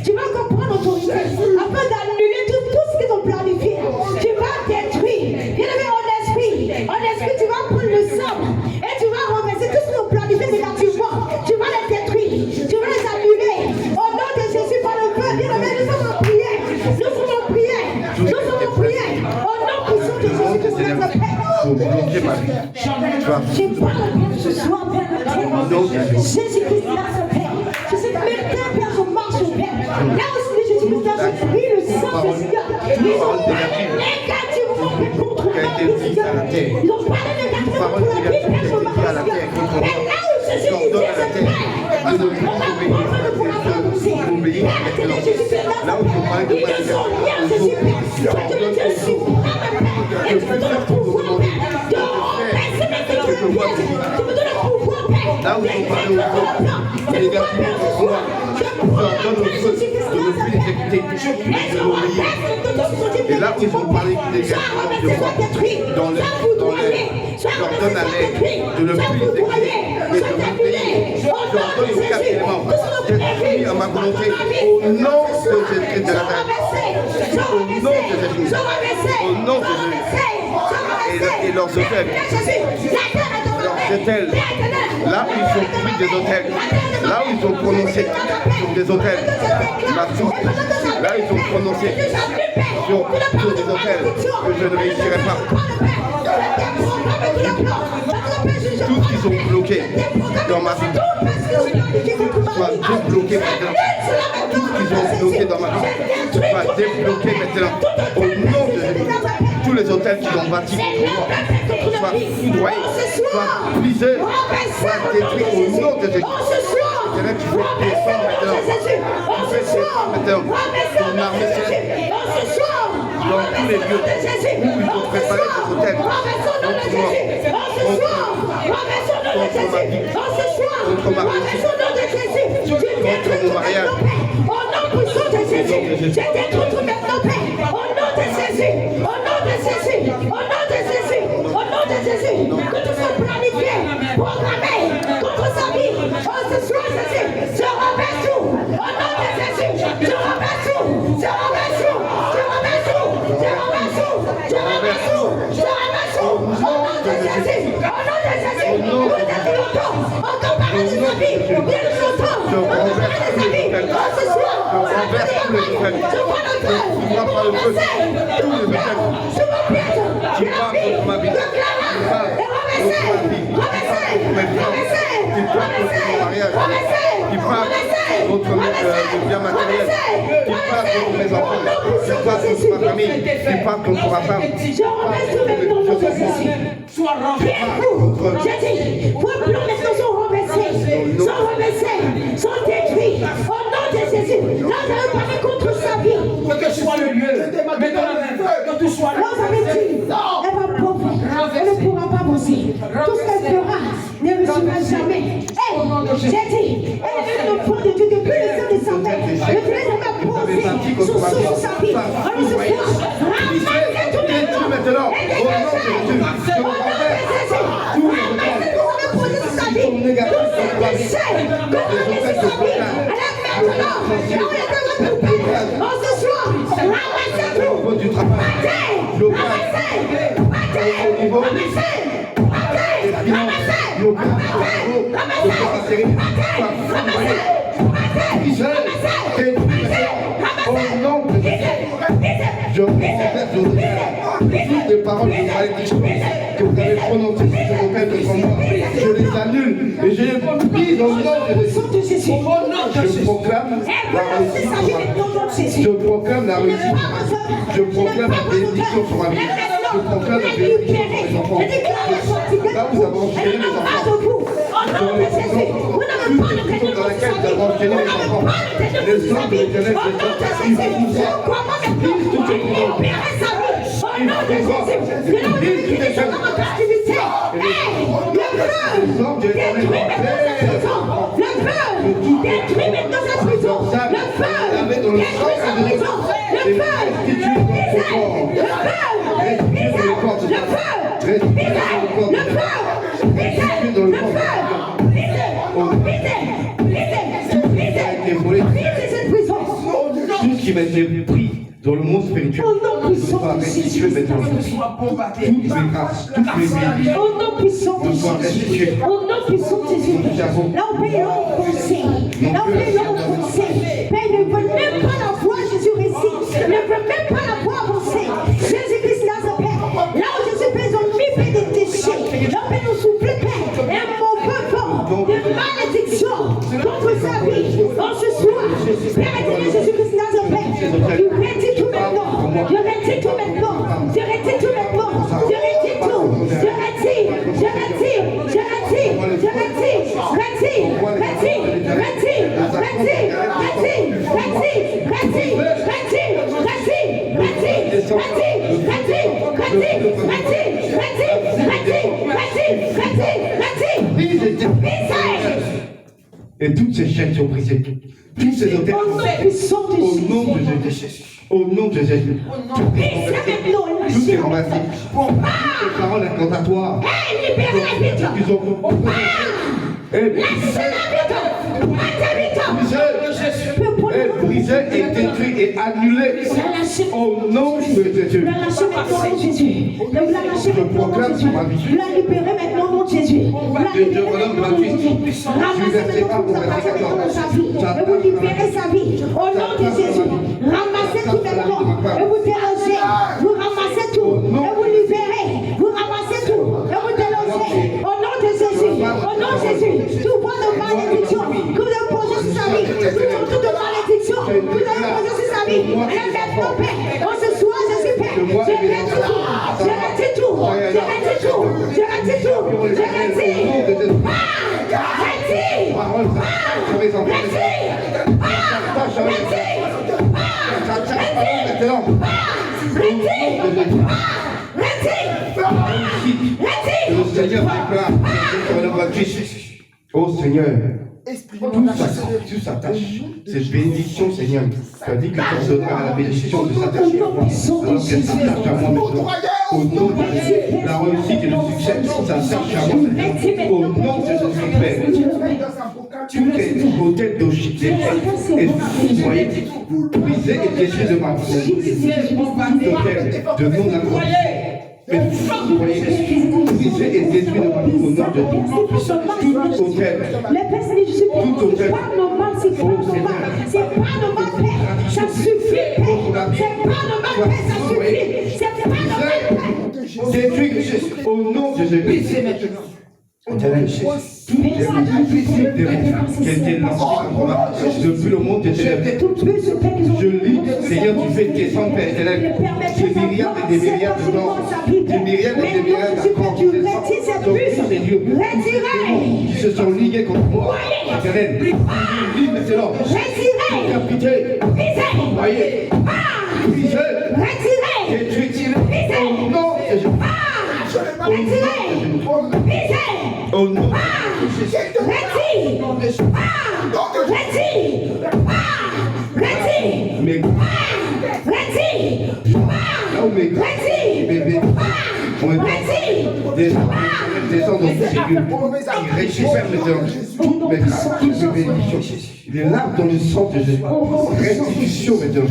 tu vas encore prendre autorité afin d'annuler tout ce qu'ils ont planifié. Tu vas détruire. Bien aimé, en esprit, tu vas prendre le sable et tu vas renverser tout ce qu'ils ont planifié négativement. Tu vas les détruire. Tu vas les annuler. Au nom de Jésus, par le feu, bien aimé, nous sommes en prière. Nous sommes en prière. Nous sommes en prière. Au nom puissant de Jésus, que c'est notre paix. Pour bloquer ma vie. Tu vas Je parle bien ce soir, Père. Jésus-Christ, là, ce Père. Je sais que même Père, je marche au Père. Là où Jésus-Christ, là, je prie le sang de Seigneur. Ils ont parlé négativement contre ma vie, Seigneur. Ils ont parlé négativement contre la vie, Père, je marche, Seigneur. Mais là où Jésus-Christ, c'est Père. On n'a pas de pouvoir avancer. Père, Jésus-Christ, là, ils ne sont rien, Jésus-Christ. Toi, tu me dis suprême, Père. Et tu me donnes le pouvoir, Père, de renverser mes pièges. Tu me donnes le pouvoir, Père. Là où ils ont parlé aux autres, négativement contre moi, je leur donne au feu de ne plus exécuter, de l'obéir. Et là où ils ont parlé négativement de moi, je leur donne à l'aide de ne plus exécuter, mais de m'obéir. Je leur donne aux quatre éléments d'être soumis à ma volonté au nom de Jésus-Christ de Nazareth. Au nom de Jésus. Au nom de Jésus. Et leurs hôtels. Leurs hôtels. Là où ils ont pris des hôtels. Là où ils ont prononcé sur des hôtels. Ma source. Là où ils ont prononcé sur des hôtels que je ne réussirai pas. Tout ce qu'ils ont bloqué dans ma vie soit débloqué maintenant. Tout ce qu'ils ont bloqué dans ma vie soit débloqué maintenant. Au nom de Jésus. Tous les hôtels qu'ils ont bâtis contre moi soient foudroyés, soient brisés, soient détruits au nom de Jésus. C'est là qu'il faut descendre maintenant. Il faut descendre maintenant. Ton armée céleste. Dans tous les lieux où ils ont préparé des hôtels contre moi, contre ma vie, contre ma réussite, contre mon mariage. Au nom puissant de Jésus, je détruis tout maintenant, Père. Au nom de Jésus, au nom de Jésus, au nom de Jésus, au nom de Jésus, que tout soit planifié, programmé contre sa vie. Oh, ce soir, Jésus, je renverse tout. Au nom de Jésus, je renverse tout. Je renverse tout. Je renverse tout. Je renverse tout. Je renverse tout. Je renverse tout. Au nom de Jésus, au nom de Jésus, Arrêtez sa vie. Viens de son temps. Arrêtez sa vie. Oh, ce soir. Arrêtez sa vie. Je prends le feu. Je m'empiète. Qui parle contre ma vie. Qui parle contre mon bien matériel, qui parle contre mes enfants, qui parle contre ma famille, qui parle contre ma femme. Je renverse tous mes plans de Jésus. J'ai dit, vos plans maintenant sont renversés, sont détruits. Au nom de Jésus, là, je vais parler contre sa vie. Que tu sois le lieu, mets dans la main, que tu sois Là, vous avez dit, elle va pauvre, elle ne pourra pas bosser. Tout ce qu'elle fera ne réussira jamais. J'ai dit, elle est le point de Dieu depuis le sein de sa mère. Le Dieu est jamais posé sous sa vie. Alors ce soir, ramassez tout maintenant. Au nom de Jésus, je renverse tout le posé sous sa vie. Tout ce déchet, ce soir, ramassez tout. du travail, local, au niveau des finances, local, au nom de Jésus, je renverse toutes les paroles de malédiction que vous avez prononcées sur ce autel devant moi. Je les annule et je les brise au nom de Jésus. Je proclame la réussite sur ma vie. Je proclame la réussite. Je proclame la bénédiction sur ma vie. Je proclame la bénédiction sur mes enfants. Là, vous avez enchaîné mes enfants. Dans les maisons dans laquelle vous avez enchaîné mes enfants. Les hommes de l'éternel, ils vont vous voir. Brise toutes ces paroles. Détruis maintenant cette prison. Le feu. Détruis cette prison. Le feu. Tout ce qui m'a été pris dans le monde spirituel, je dois restituer maintenant. Toutes mes grâces, toutes mes vies, Au nom puissant de je dois restituer. Jésus. Au nom puissant de Jésus. Là où Père l'enfoncé. Là où Père l'enfoncé. Père ne veut même pas la voir Jésus récit. Ne veut même pas la voir avancer. Jésus-Christ Nazareth. Là où Jésus Père, ils ont mis Père des déchets. Là où Père nous souffle Père. Un mauvais vent de malédiction contre sa vie. En ce soir, Père éternel Jésus-Christ Nazareth. Je redis tout maintenant. Je redis tout maintenant. Je redis tout maintenant. Je redis tout. Je retire. Je retire. Je retire. Je retire. Retire. Retire. Retire. Retire. Retire. Retire. Et toutes ces chaînes sont brisées. Tous ces hôtels au nom de Jésus. Au nom de Jésus. Tout est ramassé. Toutes les paroles incantatoires. Ils ont brisé et détruit et annulé au nom de Jésus. Vous la lâchez maintenant au nom de Jésus. Vous la libérez maintenant au nom de Jésus. Vous la libérez maintenant au nom de Jésus. Ramassez maintenant toute la personne dans sa vie. Et vous libérez sa vie au nom de Jésus. Ramassez tout maintenant. Et vous délogez. Vous ramassez tout. Et vous libérez. Vous ramassez tout. Et vous délogez. Au nom de Jésus. Au nom de Jésus. Tout point de malédiction que vous avez posé sur sa vie. Tout de malédiction que vous avez posé sur sa vie. Elle a fait mon Père. En ce soir, je suis Père. Je retire tout. Je retire tout. Je retire tout. Je retire tout. Je retire. Le Seigneur déclare oh Seigneur, tout s'attache. Cette bénédiction, Seigneur, tu as dit que tu donneras la bénédiction de s'attacher à moi. Alors qu'elle s'attache à moi maintenant. Au nom de Jésus, la réussite et le succès s'attachent à moi. Au nom de Jésus, Père. Tout est hôtel d'Ochité et soyez brisé et déchets de ma vie. Tout hôtel de non-accord Mais vous voyez, brisez et détruisez au nom de Jésus. Tout autel. Les personnes disent, c'est pas normal, c'est pas normal. C'est pas normal, Père. Ça suffit, Père. C'est pas normal, Père, ça suffit. C'est pas normal, Père. Détruis au nom de Jésus. Qui était lancé depuis le monde des ténèbres. Je lis, Seigneur, tu fais descendre, Père éternel, des myriades et des myriades de dents, des myriades et des myriades d'accords qui descendent dans ces lieux, qui se sont liés contre moi, éternel. Lis maintenant, décapité, envoyé, brisé, détruit, au nom de Jésus. Au nom de Jésus. Mais là où mes bébés descendent dans ces lieux, ils récupèrent toutes mes grâces, toutes mes bénédictions. Il est là dans le sang de Jésus. Restitution maintenant.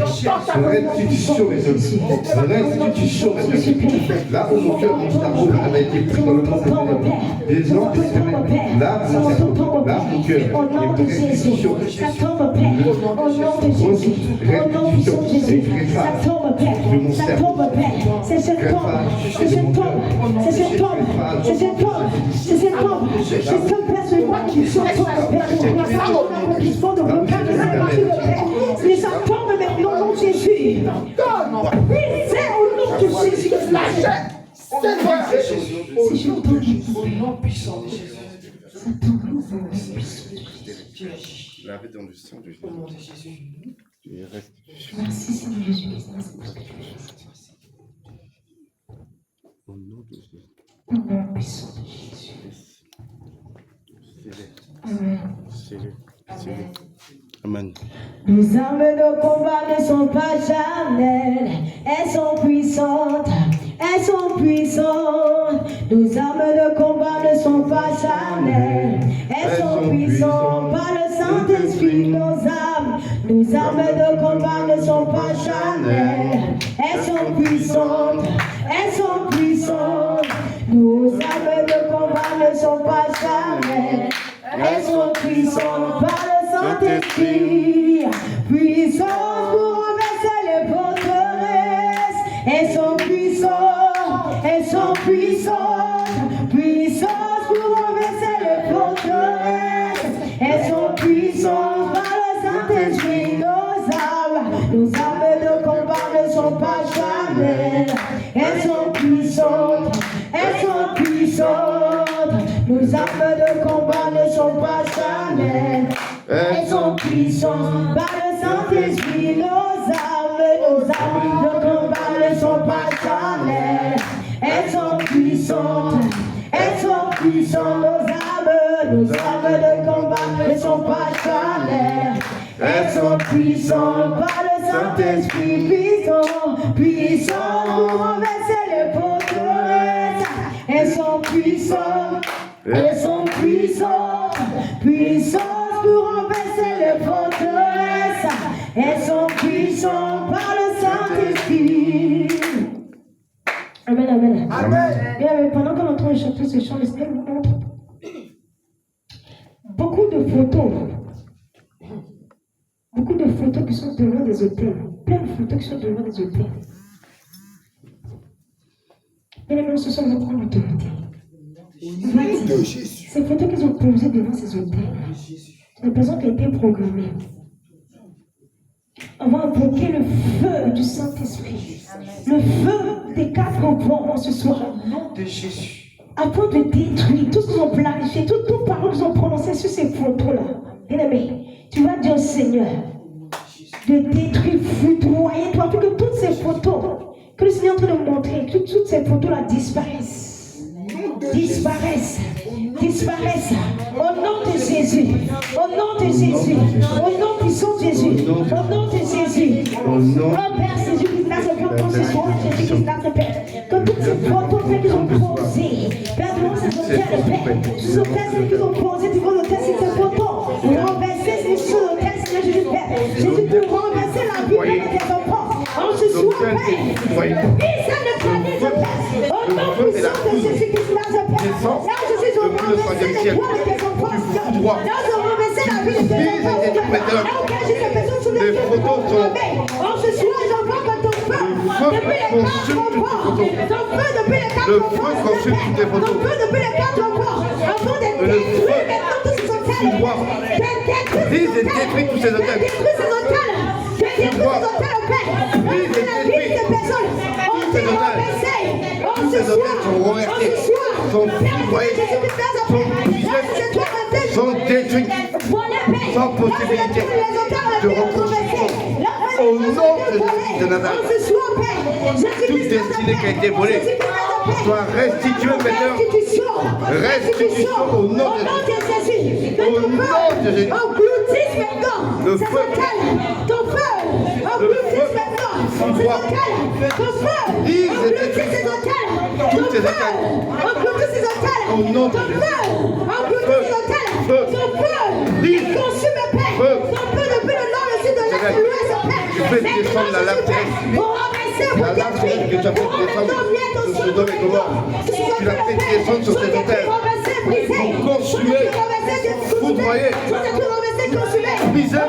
Restitution maintenant. Restitution maintenant. Là où mon cœur, mon cerveau avait été pris dans le monde des ans, des semaines. Là, mon cerveau, là, mon cœur. Restitution. Restitution. C'est greffage de mon cerveau. C'est cette tombe. C'est cette tombe. C'est cette tombe. C'est cette tombe. C'est cette tombe. C'est cette personne qui sort de blocage de la partie de Père. Mais ça tombe maintenant au nom de Jésus. Oui, c'est au nom de Jésus. Si je entends Au nom puissant de Jésus. ça tombe au nom puissant de Jésus. Lavé dans le sang de Jésus. Au nom de Jésus. Merci Seigneur Jésus. Au nom de Jésus. Au nom puissant de Jésus. Amen. Amen. Nos armes de combat ne sont pas charnelles, elles sont puissantes, elles sont puissantes. Nos armes de combat ne sont pas charnelles, elles sont puissantes par le Saint-Esprit. Nos armes de combat ne sont pas charnelles, elles sont puissantes, elles sont puissantes. Nos armes de combat ne sont pas charnelles, elles sont puissantes par le Saint-Esprit. Puissance pour renverser les forteresses. Elles sont puissantes, elles sont puissantes. Puissance pour renverser les forteresses. Elles sont puissantes par le Saint-Esprit. Nos armes de combat ne sont pas charnelles. Elles sont puissantes, elles sont puissantes. Nos armes de combat ne sont pas charnelles. Elles sont puissantes par le Saint-Esprit. Nos armes de combat ne sont pas charnelles. Elles sont puissantes, elles sont puissantes. Nos armes de combat ne sont pas charnelles. Elles sont puissantes par le Saint-Esprit. Puissant, puissant pour renverser les forteresses. Elles sont puissantes, elles sont puissantes, puissantes pour renverser les forteresses. Elles sont puissantes par le Saint-Esprit. Amen, amen. Amen. Bien, pendant qu'on est en train de chanter ce chant, l'Esprit nous montre beaucoup de photos. Beaucoup de photos qui sont devant des hôtels. Plein de photos qui sont devant des hôtels. Bien aimés, ce sont nos grandes autorités. Ces photos qu'ils ont posées devant ces hôtels, c'est des personnes qui ont été programmées. On va invoquer le feu du Saint-Esprit. Le feu des 4 vents ce soir. Au nom de Jésus. Afin de détruire tout ce qu'ils ont planifié, toutes paroles qu'ils ont prononcées sur ces photos-là. Bien aimé, tu vas dire au Seigneur de détruire, foudroyer, toi, pour que toutes ces photos que le Seigneur est en train de montrer, que toutes ces photos-là disparaissent. Disparaissent. Disparaissent. Au nom de Jésus. Au nom de Jésus. Au nom puissant de Jésus. Au nom de Jésus. Oh Père, c'est Jésus qui l'a ce soir. Jésus qui l'a Père. Que toutes ces photos qu'ils ont posées, Père, devant ces hôtels, Père, ces hôtels qu'ils ont posées devant l'hôtel, ces photos, renverser ces hôtels, Seigneur Jésus, Père. Jésus peut renverser la vie de tes enfants. En ce soir, Père, et ça ne planète pas. Au ciel. Tu foudroies. Les photos sont... Le feu consume toutes tes photos. Le feu foudroie. Brise et détruit tous ces hôtels. Tous ces hôtels sont renversés, sont foudroyés, sont brisés, sont détruits, sans possibilité de reconstruction. Au nom de Jésus de Nazareth, toute destinée qui a été volée soit restituée maintenant. Restitution au nom de Jésus. Au nom de Jésus. Le feu. Le feu. Foudroie. Brise et détruit toutes ces hôtels. Au nom de Jésus. Feu. Brise. Feu. Tu fais descendre la lave terrestre. La lave terrestre que tu as fait descendre sur Sodome et Gomorrhe. Tu l'as fait descendre sur ces hôtels. Pour consumer, foudroyer, briser,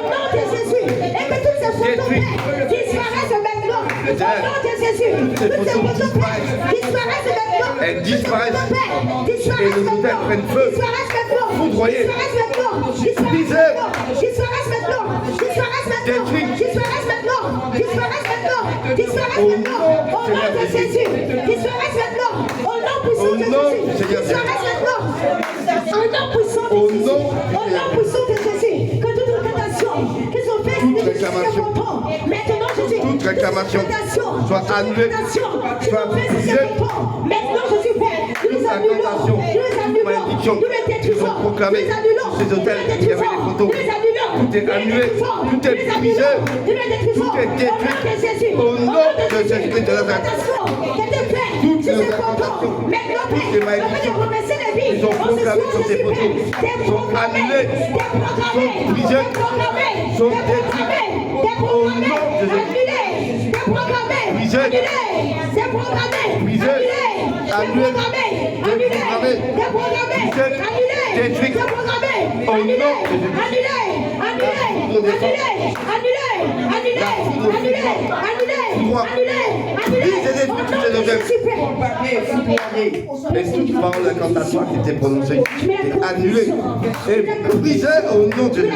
détruire. Toutes ces photos disparaissent. Elles disparaissent. Et les hôtels prennent feu. Foudroyer, briser, détruire. Au nom de Jésus. Au nom du Seigneur Jésus. Au nom de Jésus. Que toute réclamation soit annulée, soit brisée. Maintenant, je suis Père. Nous les annulons. Malédiction, ils ont proclamé ces hôtels, il y avait des photos. Tout est annulé, tout est brisé, tout est détruit. Au nom de Jésus-Christ de Nazareth. Toutes les incantations, toutes les malédictions, ils ont proclamé sur ces photos, sont annulées, sont brisées, sont détruites. Au nom de Jésus. Brisé, brisé, annulé, déprogrammé, brisé, détruit. Au nom de Jésus. Et toute parole d'incantation qui était prononcée est annulée et brisée au nom de Jésus.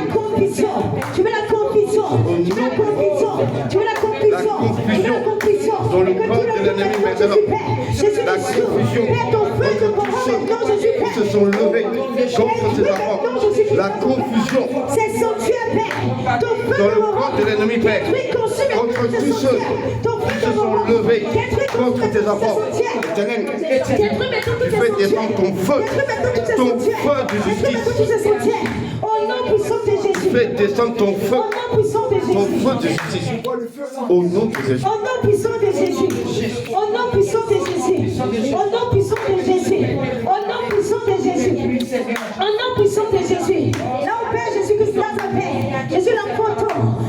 Tu veux la confusion, tu veux la confusion, tu veux la confusion dans le corps de l'ennemi maintenant. La confusion contre tous ceux qui se sont levés contre ses enfants. La confusion dans le corps de l'ennemi Père contre tous ceux qui se sont levés contre tes enfants. Éternel, tu fais descendre ton feu de justice. Tu fais descendre ton feu de justice. Au nom de Jésus. Au nom puissant de Jésus. Au nom puissant de Jésus. Au nom puissant de Jésus. Au nom puissant de Jésus. Au nom puissant de Jésus. Là où Père Jésus-Christ Nazareth, je suis la photo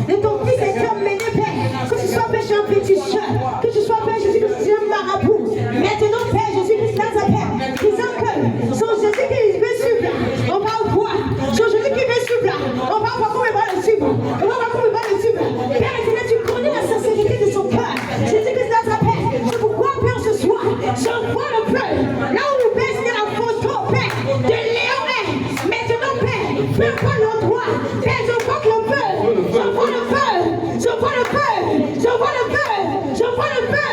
de ton fils éternel, Père. Que tu sois Père, un petit chat. Que tu sois Père Jésus-Christ, un marabout. Maintenant, Père Jésus-Christ Nazareth, disant que son Jésus qui veut suivre, on va voir. Son Jésus qui veut suivre, on va voir comment il va le suivre. On va voir comment il va le suivre. Père éternel, tu connais la sincérité de son cœur. Jésus-Christ Nazareth, c'est pourquoi, Père, ce soir, j'envoie le feu. Là où le Père, c'est la photo, Père, de Léon. Maintenant, Père, peu importe l'endroit, Père, j'envoie le feu. J'envoie le feu. J'envoie le feu. J'envoie le feu.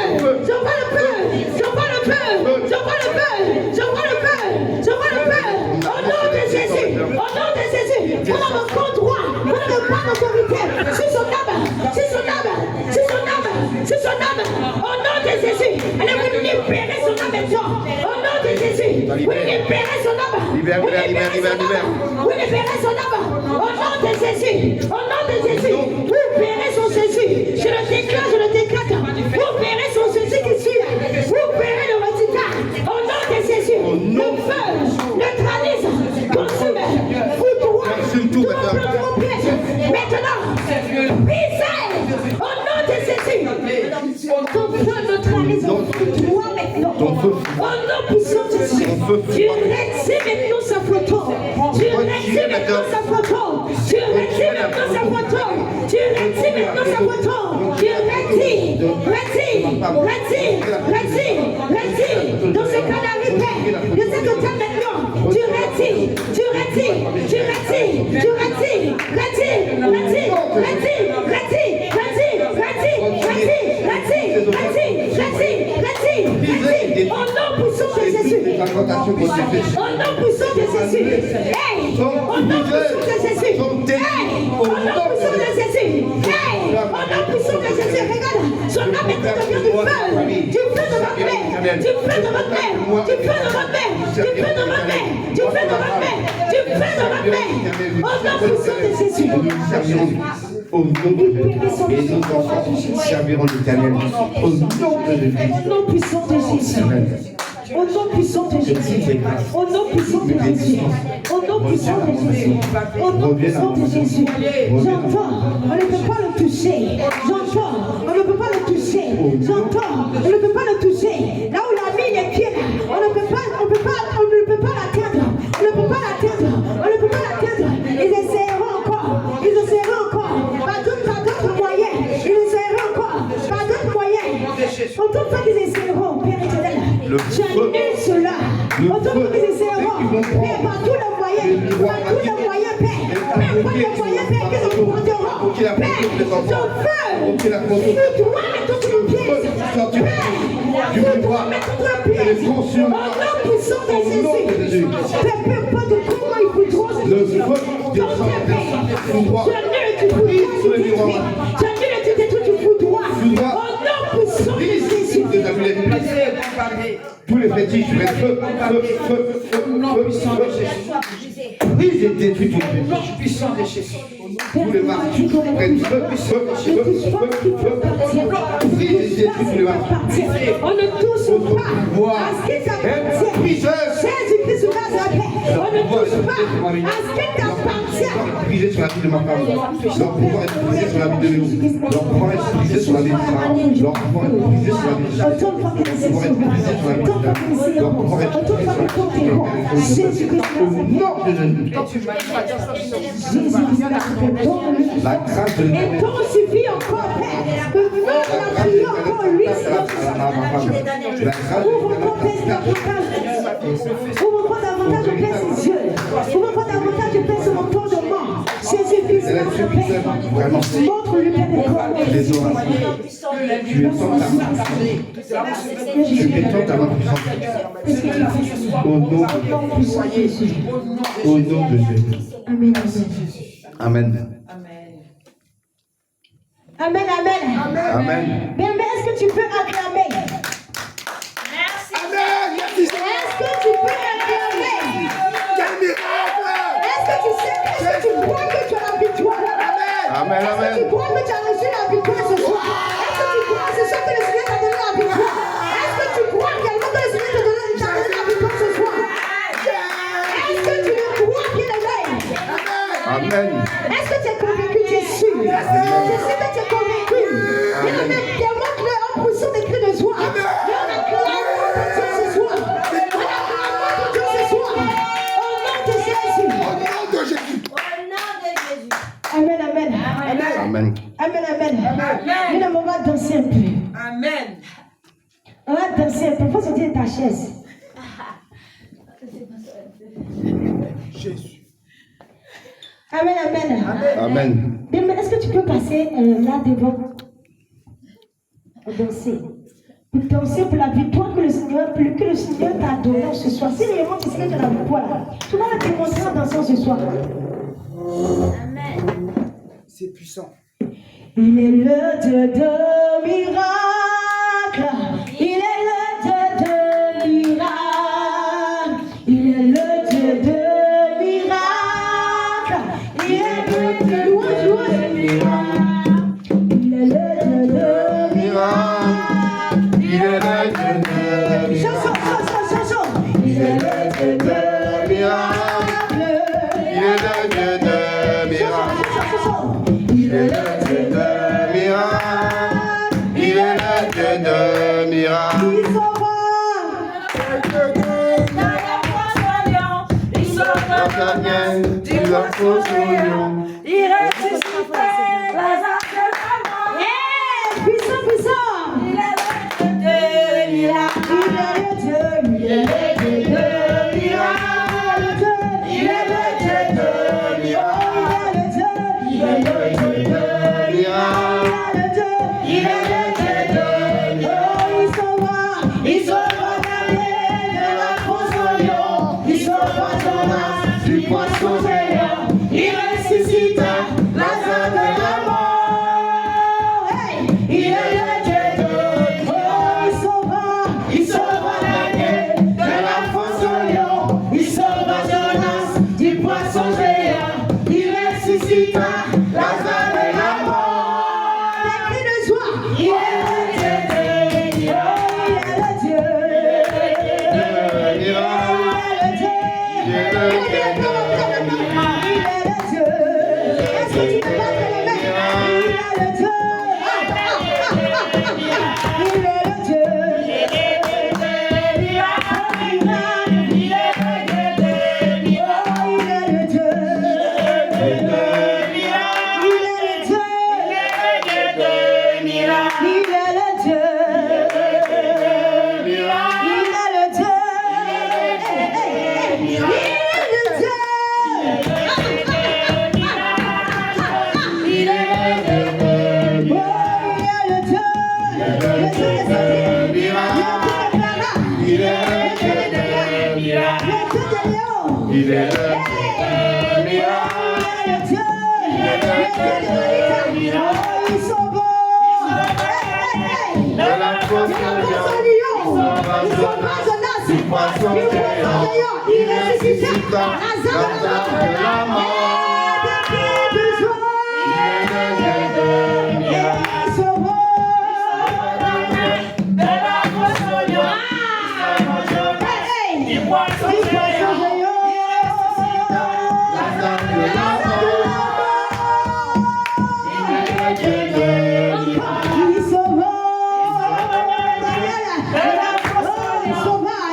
J'envoie le feu. J'envoie le feu. J'envoie le feu. J'envoie le feu. J'envoie le feu. J'envoie le feu. Au nom de Jésus. Au nom de Jésus. Prenons le bon droit. Prenons le pas d'autorité. Sur son âme. Sur son âme. Sur son âme. Sur son âme. Au nom de Jésus. Allez, vous libérez son âme maintenant. Au nom de Jésus. Vous libérez son âme. Libère. Vous libérez son âme. Au nom de Jésus. Au nom de Jésus. Vous libérez son Jésus. Je le déclare, je le déclare. Vous verrez son Jésus qui suit. Vous verrez le résultat. Au nom de Jésus. Le feu neutralise, consume, foudroie, Consume tout maintenant. Maintenant, brisez. Au nom de Jésus. Ton feu neutralise, foudroie maintenant. Ton feu. Au nom puissant de Jésus. Ton feu. Tu retires maintenant sa photo. maintenant sa photo. Tu retires maintenant sa photo. Tu retires maintenant sa photo. Tu retires. Dans ce canari, Père, je sais que tu as maintenant. Tu retires. Au nom puissant de Jésus. Au nom puissant de Jésus. Hey! Au nom puissant de Jésus. Hey! Au nom puissant de Jésus. Hey! Au nom puissant de Jésus. Regarde, son âme est devient du feu. Du feu de votre mère. Du feu de votre mère. Du feu de votre mère. Du feu de votre mère. Du feu de votre mère. Du feu de votre mère. Au nom puissant de Jésus. Au nom de Jésus. Et nos enfants serviront l'Éternel. Au nom de Jésus. Au nom puissant de Jésus. Au nom puissant de Jésus. Au nom puissant de Jésus. Au nom puissant de Jésus. Au nom puissant de Jésus. J'entends, on ne peut pas le toucher. J'entends, on ne peut pas le toucher. J'entends, on ne peut pas le toucher. Là où il a mis les pieds, on ne peut pas l'atteindre. On ne peut pas l'atteindre. On ne peut pas l'atteindre. Ils essaieront encore. Par d'autres moyens. Ils essaieront encore. Par d'autres moyens. En tout cas, ils essaieront, Père éternel. J'annule cela. En tout cas, ils essaieront. Père, par tous les moyens. Père. Par tous les moyens, Père, qu'ils emporteront. Père, ton feu. Tu dois mettre tout le pied. Tu dois mettre tout le pied. Au nom puissant de Jésus. Père, peu importe comment ils voudront se dire. J'annule tout détruit du foudoir. Au nom puissant de Jésus. Tous les fétiches, feu. Brise et détruis tout le puissant de Jésus. Tous les martyrs prennent feu. Brise et détruis tous les martyrs. On ne touche pas à ce qui t'appartient. Jésus-Christ sous la paix. On ne touche pas à ce qui t'appartient. Brisé sur la vie de ma femme. Leur pouvoir est brisé sur la vie de nous. Leur pouvoir est brisé sur la vie de Sarah. Leur pouvoir est brisé sur la vie de Sarah. Leur pouvoir est brisé sur la vie de Sarah. Leur pouvoir est brisé sur la vie de Jésus-Christ. Au nom de Jésus. La grâce de Dieu. Et ton suffit encore, Père. Ouvre la prière encore, lui, ouvre encore, Père, davantage, Père, ses yeux. Ouvre encore davantage, Père, son entendement. Jésus-Christ, montre-lui, Père, des corps. Les orations. Tu étends ta main puissante. Au nom de Jésus. Au nom de Jésus. Amen. Amen. Amen. Bien, mais est-ce que tu peux acclamer? Merci. Est-ce que tu peux acclamer? Est-ce que tu sais, est-ce que tu crois que tu as la victoire? Amen. Est-ce que tu crois que tu as reçu la victoire ce soir? Est-ce que tu crois ce soir que le Seigneur t'a donné la victoire? Est-ce que tu crois réellement que le Seigneur t'a donné la victoire ce soir? Est-ce que tu le crois qu'il est là? Amen. Est-ce que tu es convaincu? Tu es sûr? Je sais que tu es convaincu. Il y en a démontre en poussant des cris de joie. Il y en a clamé pour Dieu ce soir. On acclame pour Dieu ce soir. Au nom de Jésus. Amen. Nous on va danser un peu. Amen. On va danser un peu. Il faut sortir de ta chaise. Jésus. Amen. Mais est-ce que tu peux passer là devant danser? Pour danser pour la victoire que le Seigneur t'a donnée ce soir. Si réellement tu sais que tu as la victoire, tu vas la démontrer en dansant ce soir. Amen. C'est puissant. Il est le Dieu de miracles. Il est le Dieu de miracles. Il est le Dieu de miracles. Il est le Dieu de miracles. Il est le Dieu de miracles. Il est le Dieu de miracles. Chanson. Il est le Dieu de miracles. Il est le Dieu de miracles. Il est le Dieu de miracles. Il est le fosse union. Il ressuscité Lazare de la mort. Puissant, puissant. Il est le Dieu de miracle. Il est le Dieu, il est le Dieu de miracle. Il est le Dieu de miracle. Il est le Dieu de miracle. Il est le Dieu de miracle. Il sauvera Daniel de la fosse au lion. Il sauvera Jonas du poisson géant. Il ressuscita Lazare de la mort. Hey! Il est le Dieu de miracle. Il sauvera Daniel de la fosse au lion. Il sauvera Jonas du poisson géant. Il ressuscita Lazare de la mort. Les cris de joie. Il est le Dieu de Il est le Ils sont bons. de la fosse au lion. Ils sont pas Jonas. Du poisson géant. Il ressuscita Lazare de la mort. Des cris de joie. Ils sont bons. De la fosse au lion. Du poisson géant. Lazare de la mort. Ils sont bons.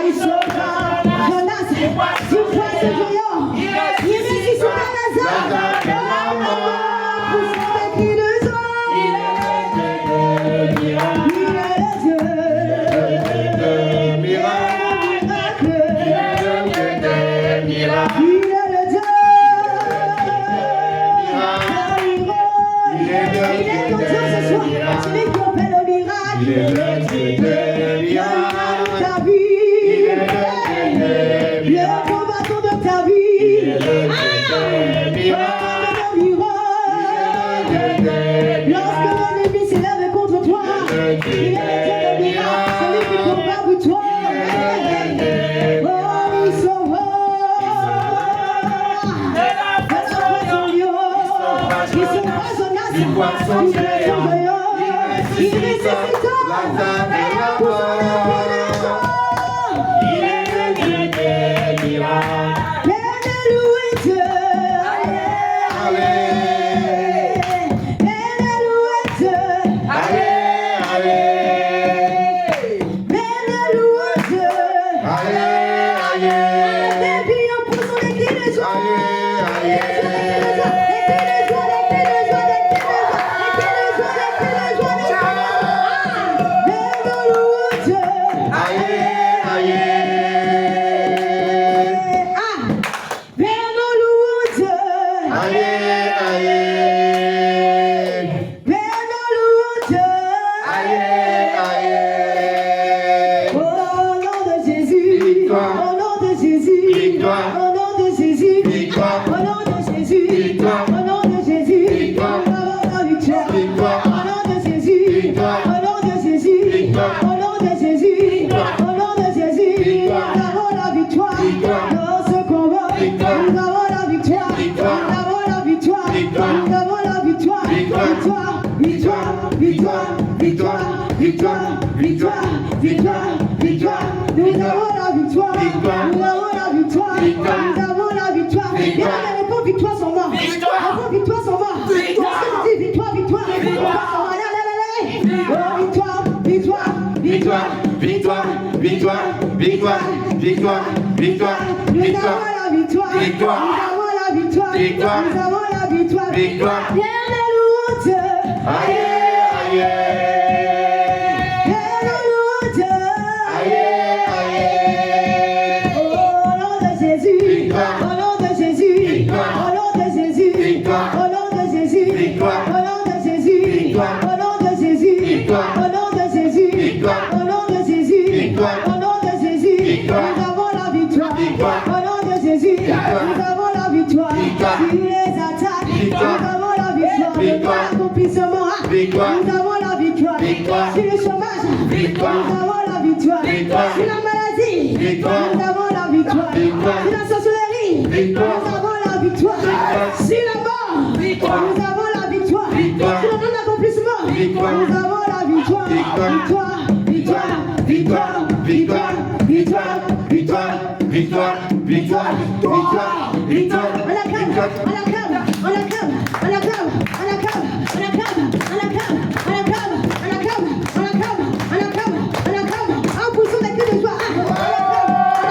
Ils sont bas. Jonas, du poisson géant. Il ressuscita Lazare de la mort. Pour des cris de joie. Il est le Dieu de miracle. Il est le Dieu de miracle. Il est ton Dieu ce soir. Celui qui opère le miracle. Il est le Dieu de miracle. Ta vie. Il est le Dieu de Le combattant de ta vie. Il est le Dieu de miracle. Lorsque l'ennemi s'élève contre toi, il est le Dieu de miracle, celui qui combat pour toi. Oh, ils sont De la fosse au lion. ils sont pas Jonas, Du poisson géant. il ressuscita Lazare de la mort. Il est le Dieu de miracle. Loué Dieu. Allez, Loué Dieu. allez, allez, Loué Dieu. allez, allez, Des billes pour son équipe de joie. allez, victoire. Victoire. Nous avons la victoire. Victoire. Éternelle honte. Aïe, aïe. Éternelle honte. Aïe, aïe. Au nom de Jésus. Victoire. Au nom de Jésus. Victoire. Au nom de Jésus. Victoire. Au nom de Jésus. Victoire. Au nom de Jésus. Victoire. Au nom de Jésus. Victoire. Au nom de Jésus. Victoire. Au nom de Jésus. Victoire. Au nom de Jésus. Victoire. Nous avons la victoire. Victoire. Au nom de Jésus. Victoire. Nous avons la victoire. Victoire. Sur les attaques. Victoire. Nous avons la victoire. Victoire. Accomplissement. Victoire. Nous avons la victoire. Victoire. Sur le chômage. Victoire. Nous avons la victoire. Victoire. Sur la maladie. Victoire. Nous avons la victoire. Victoire. Sur la sorcellerie. Victoire. Nous avons la victoire. Victoire. Sur la mort. Victoire. Nous avons la victoire. Victoire. Sur le non-accomplissement. Victoire. Nous avons la victoire. Victoire. Victoire. Victoire. Victoire. Victoire. Victoire, victoire, victoire, victoire, victoire, On la calme, on la calme, on la calme, on la calme, on la calme, on la calme, on la calme, on la calme, on la calme, on la calme, on la calme, on la calme, en poussant des cris de joie. On la calme, on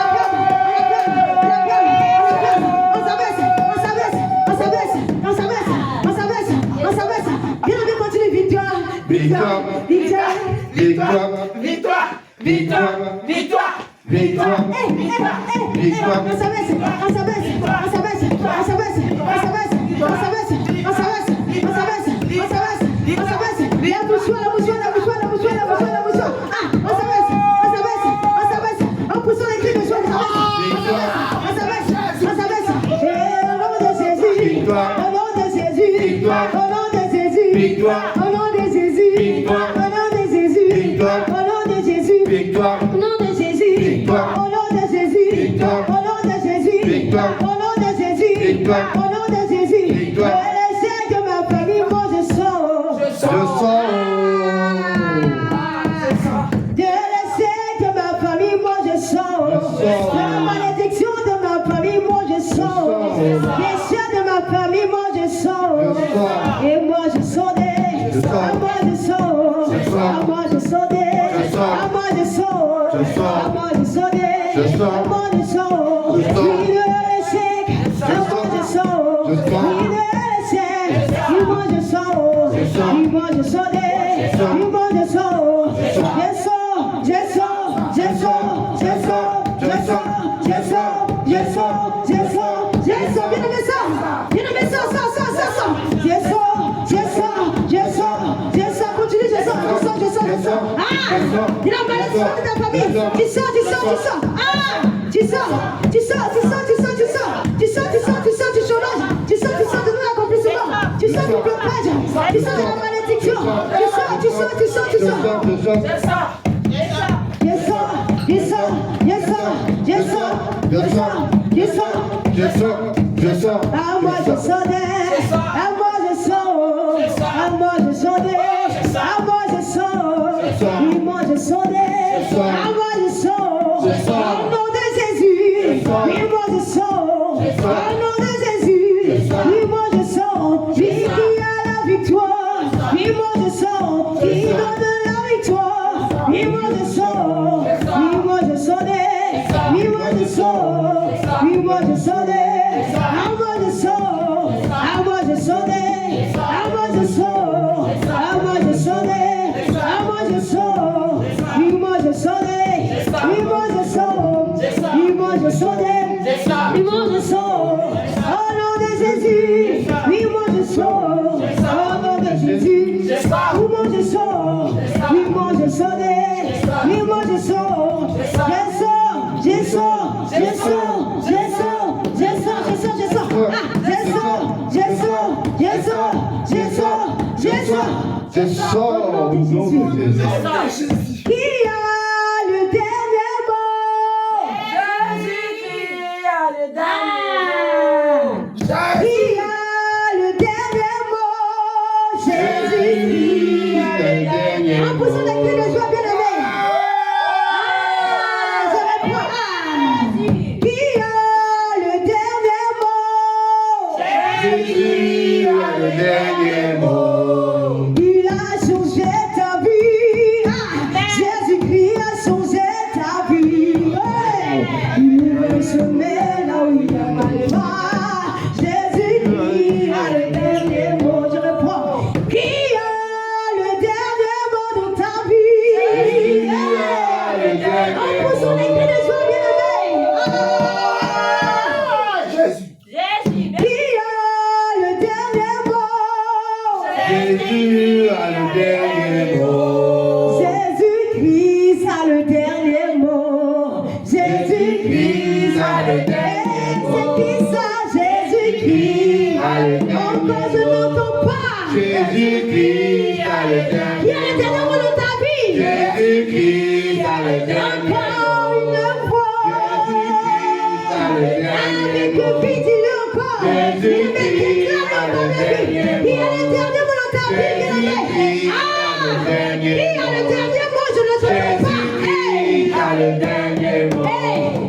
la calme, on la calme, on s'abaisse, on s'abaisse, on s'abaisse, on s'abaisse, on s'abaisse, on s'abaisse. Bien, on continue, victoire, victoire, victoire, victoire, Victoire, victoire, victoire. victoire, victoire. On s'abaisse, on s'abaisse, on s'abaisse, on s'abaisse, on s'abaisse, on s'abaisse, on s'abaisse, on s'abaisse, on s'abaisse, on s'abaisse. La mouchoir, la mouchoir, la mouchoir, la mouchoir, la mouchoir, la mouchoir. Ah, on s'abaisse, on s'abaisse, on s'abaisse. En poussant les cris de joie, on s'abaisse, on s'abaisse. Et au nom de Jésus, Victoire. au nom de Jésus, Victoire. au nom de Jésus, Victoire. au nom de Jésus, Victoire. au nom de Jésus, Victoire. au nom de Jésus, Victoire, au nom de Jésus, Victoire. au nom de Jésus, Victoire. au nom de Jésus, Victoire. au nom de Jésus, Victoire. au nom de Jésus, Victoire. de l'essai de ma famille, moi je sors. je sors. De l'essai de ma famille, moi je sors. Je sors. De la malédiction de ma famille, moi je sors. Je sors. Des chiens de ma famille, moi je sors. Je sors. Et moi je sors des. Je sors. À moi je sors. Je sors. À moi je sors des. Je sors. À moi je sors. Je sors. À moi je sors des. Je sors. À moi je sors. Je sors. Oui, de l'essai. À moi je sors. Je sors. Oui, de l'essai. Oui, moi je sors. Je sors. Oui, moi je sors des. Je sors. Oui, moi je sors. Je sors. Je sors. Je sors. Je sors. Je sors. Je sors. Je sors. Je sors. Je sors. Je sors. Bien aimé, sors. Bien aimé, sors. Je sors. Je sors. Continue, je sors. Ah! Il a malédiction de ta famille. Tu sors. Ah! Tu sors du chômage. Tu sors de non-accomplissement. Tu sors du blocage. Tu sors de la malédiction. Tu sors. Je sors. À moi je sors des. À moi je sors. À moi je sors des. À moi je sors. Oui, moi je sors des. À moi je sors. Au nom de Jésus. Oui, moi je sors. Au nom de Jésus. Oui, moi je sors. Lui qui a la victoire. Oui, moi je sors. Qui donne la victoire. Oui, moi je sors. Oui, moi je sors des. Oui, moi je sors. Oui, moi je sors des. À moi je sors. À moi je sors des. À moi je sors. À moi je sors des. À moi je sors. Oui, moi je sors des. Oui, moi je sors. Oui, moi je sors des. Oui, moi je sors. Au nom de Jésus. Oui, moi je sors. Au nom de Jésus. Oui, moi je sors. Oui, moi je sors des. Oui, moi je sors. Je sors. Je sors au nom de Jésus. Qui a le dernier mot? Jésus qui a le dernier. Qui a le dernier mot? Jésus qui a le dernier mot. En poussant des cris de joie, bien aimé. Je reprends. Qui a le dernier mot? Jésus a le dernier mot. Il a changé ta vie. Jésus-Christ a changé ta vie. Il veut semer là où il n'y a pas de pas. Jésus Encore je n'entends pas. Jésus-Christ a le dernier. Qui est le dernier mot de ta vie? Jésus-Christ a le dernier mot. Encore une fois. Jésus-Christ a le dernier Avec mot. vie, dis-le encore. Jésus-Christ a le dernier mot. Qui est le dernier mot de ta vie? Jésus-Christ a le dernier Qui a le dernier mot? Je ne sais pas. Jésus-Christ a le dernier mot.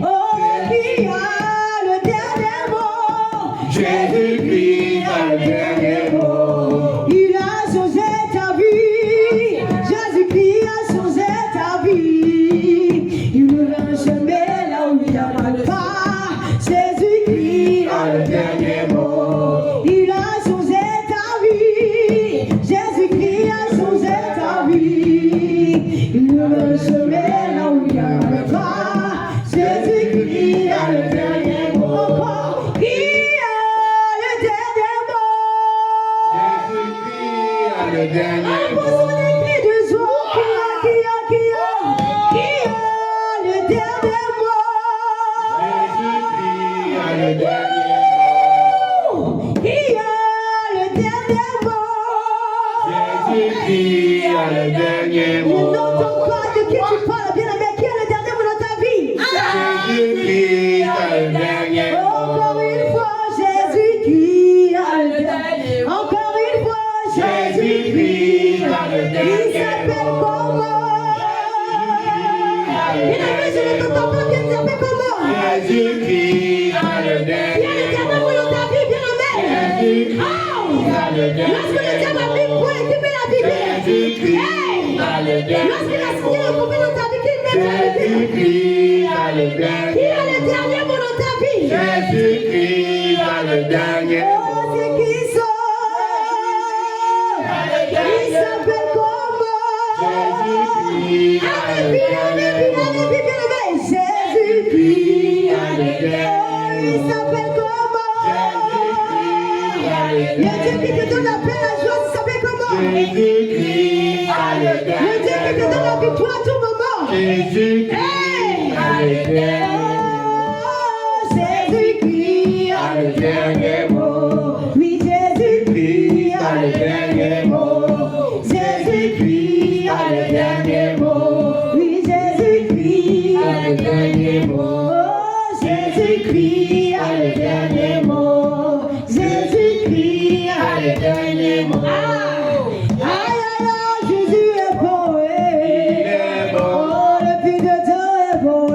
Oh, qui a le dernier mot? Jésus-Christ a le dernier mot. Il a sauvé ta vie. Jésus-Christ a sauvé ta vie. Il va semer là où il n'y a pas. Jésus-Christ a le dernier mot. Il a sauvé ta vie. Jésus-Christ a sauvé ta vie. Il va semer là où il n'y a pas. Jésus-Christ a le dernier mot. Encore, qui a le dernier mot? Jésus-Christ a le dernier Pour mot. son écrit de jour, qui a le dernier mot? Jésus-Christ a le dernier mot. Qui a le dernier mot? Jésus-Christ a le dernier Je mot. n'entends pas de qui tu parles, bien aimé. Qui a le dernier mot dans ta vie? Jésus-Christ a le dernier Encore mot. une fois, Jésus-Christ a le dernier mot. Encore une fois, Jésus-Christ a le Il dernier s'appelle mot. comment? Bien aimé, je ne t'entends pas bien, il s'appelle comment? Jésus-Christ a le Qui a le dernier dernier mot dans ta vie, bien aimé? Jésus-Christ a le Lorsque le diable a mis pour équiper la vie, Jésus-Christ a le lorsqu'il a dernier signé le mot. coupé dans ta vie, qu'il met dans la vie. Jésus-Christ a le Qui dernier a le dernier mot dans ta vie? Jésus-Christ a le dernier Oh, mot. c'est qui ça? Il s'appelle comment? Jésus-Christ a le dernier mot. Jésus-Christ a le dernier Oh, il s'appelle comment? Jésus-Christ a le Le Dieu qui te donne la paix, la joie, il s'appelle comment? Jésus-Christ a le Le Dieu qui te dernier donne la mot. victoire à tout moment. Jésus-Christ a le dernier Oh, Jésus-Christ a le dernier mot. Oui, Jésus-Christ a le dernier mot. Jésus-Christ a le dernier mot. Oui, Jésus-Christ a le dernier mot. Oh, Jésus-Christ a le dernier mot. Jésus-Christ a le dernier mot. Aïe, aïe, aïe, Jésus est beau. Il est beau. Oh, le Fils de Dieu est beau. Il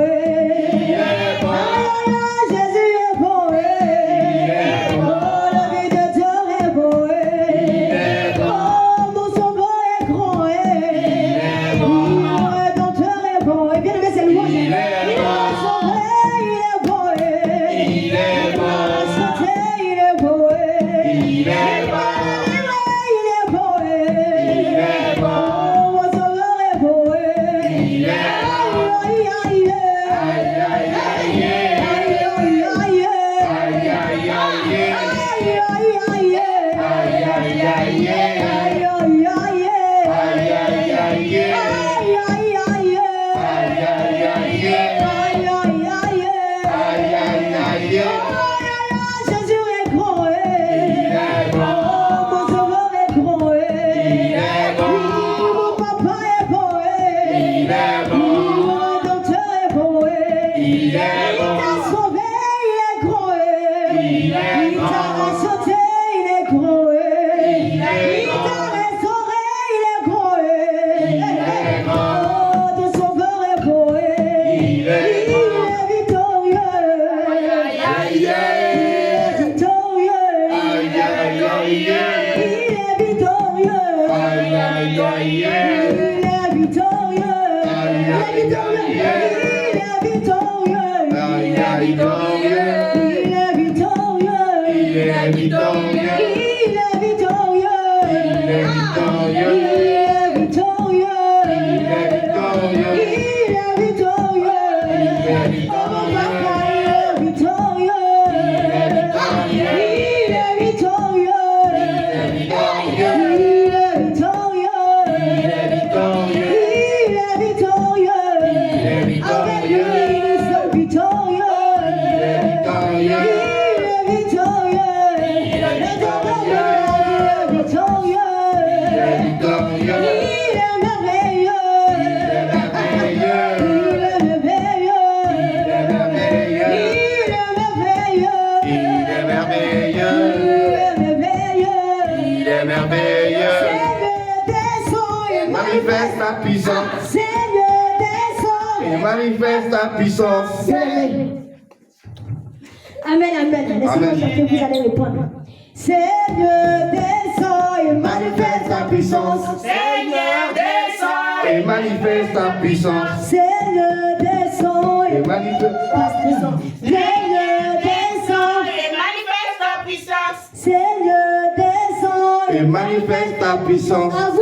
est beau. Aïe, aïe, aïe, Jésus est beau. est beau. Oh, le Fils de Dieu est beau. est beau. Oh, mon sauveur est grand. est beau. Mon rédempteur est beau. Et bien aimé, c'est louange. Il est Il beau. m'a sauvé, il est beau. Il est Il m'a beau. sauvé, il est beau. Il est beau. Il est beau. Il est beau. Oh, mon sauveur est beau. Il est beau. Aïe, aïe, aïe. Aïe, aïe, aïe, Aïe, aïe, aïe. aïe, aïe, aïe, Aïe, aïe, aïe. aïe, aïe, aïe, Aïe, aïe, aïe. aïe, aïe, aïe, Aïe, aïe, aïe. aïe, aïe, aïe, Aïe, aïe, aïe. aïe, aïe, aïe. Jésus est grand, Il est beau. Oh, mon sauveur est grand, Il est beau. Oui, mon papa est beau, Il est beau. Mon rédempteur est beau, Il est Il beau. t'a sauvé, il est grand, Il est Il t'a beau. racheté, il est grand, Il est Il beau. t'a restauré, il est grand, Il est beau. Oh, ton sauveur est beau, Il est beau. victorieux. Aïe, aïe, aïe. Victorieux. Aïe, aïe, aïe. Il est victorieux. Aïe, aïe, aïe. Il est victorieux. Aïe, Il est aïe, victorieux. aïe. Il est victorieux. Aïe, aïe, aïe. Il est victorieux. Il est victorieux. Il est victorieux. Il est victorieux. Il est victorieux. Il est victorieux. Il est victorieux. Il est victorieux. Oh, mon papa, il est victorieux. Il est victorieux. Il est victorieux. Il est victorieux. Il est victorieux. Il est victorieux. Il est victorieux. Il est victorieux. Avec lui, nous sommes victorieux. Il est victorieux. Il est victorieux. Manifeste ta puissance. Et manifeste ta puissance. Amen, amen. Laissez-moi chanter, vous allez répondre. Seigneur, descends et manifeste ta puissance. Seigneur, descends Et manifeste ta puissance. Seigneur, descends et manifeste ta puissance. Seigneur, descends et manifeste ta puissance. Seigneur, descends Et manifeste ta puissance. à vous.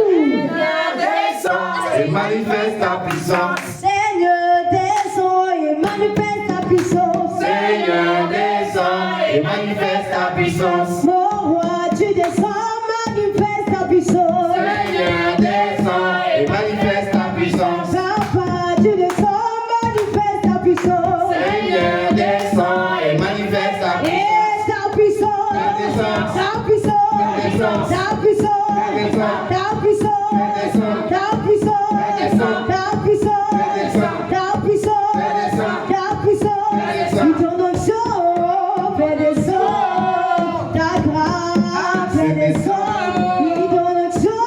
Et manifeste ta puissance. Seigneur, descends et manifeste ta puissance. Seigneur, descends et manifeste ta puissance. Mon roi, tu descends, manifeste ta puissance. Seigneur, descends et manifeste ta puissance. Papa, tu descends, manifeste ta puissance. Seigneur, descends et manifeste ta puissance. Et ta puissance, ta puissance, ta puissance, ta puissance, ta puissance, ta puissance, ta puissance, ta puissance, ton onction, fais descendre ta grâce, fais descendre, ton onction,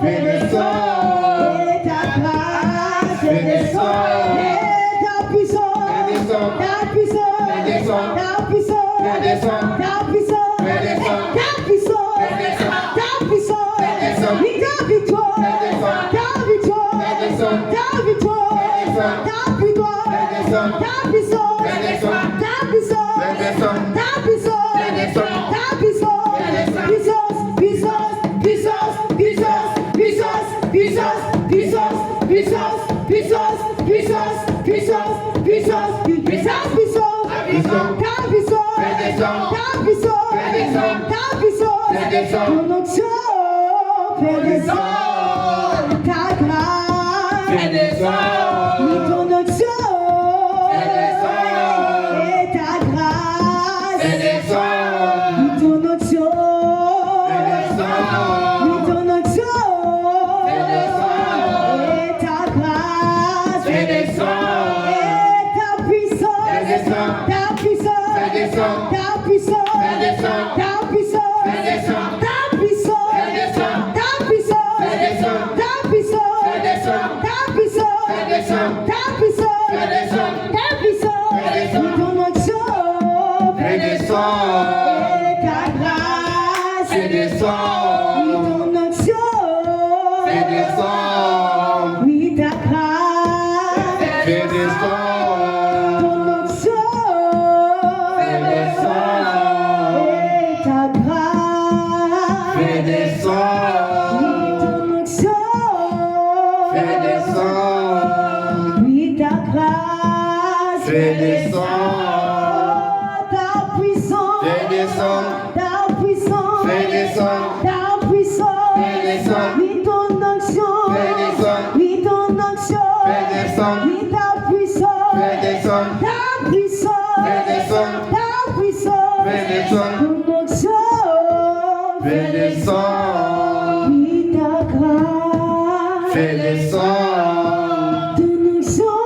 fais descendre, et ta grâce, fais descendre, et ta puissance, ta puissance, ta puissance, ta puissance, ta puissance, ta puissance, oui, ta victoire, ta victoire, ta victoire, ta victoire, ta puissance, ta puissance, ta puissance, ta puissance, puissance, puissance, puissance, puissance, puissance, puissance, puissance, puissance, puissance, puissance, puissance, puissance, puissance, puissance, ta puissance, ta puissance, ta puissance, ton onction, fais descendre ta grâce, Fais descendre. ton onction, Fais descendre. et ta grâce, Fais descendre. ton onction, Fais descendre. ton onction, Fais descendre. et ta grâce, Fais descendre. et ta puissance, Fais descendre. ta puissance, Fais descendre. ta puissance, Fais descendre. ta puissance, Fais descendre. ta puissance, Fais descendre. ta puissance, Fais descendre. ta puissance, Fais descendre. ta puissance, Fais descendre. ta puissance, Fais descendre. ta puissance, Fais descendre. ton onction, Fais descendre. et ta grâce, Fais descendre. ton onction, Fais descendre. oui, ta grâce, Fais descendre. ton onction, Fais descendre. et ta grâce, Fais descendre. ton onction, Fais descendre. oui, ta grâce, Fais descendre. ta puissance, Fais descendre. ta puissance, Fais descendre. ta puissance, Fais descendre. oui, ton onction, Fais descendre. oui, ton onction, Fais descendre. oui, ta puissance, Fais descendre. ta puissance, Fais descendre. ta puissance, Fais descendre. ton onction, Fais descendre. oui, ta grâce, Fais descendre. ton onction,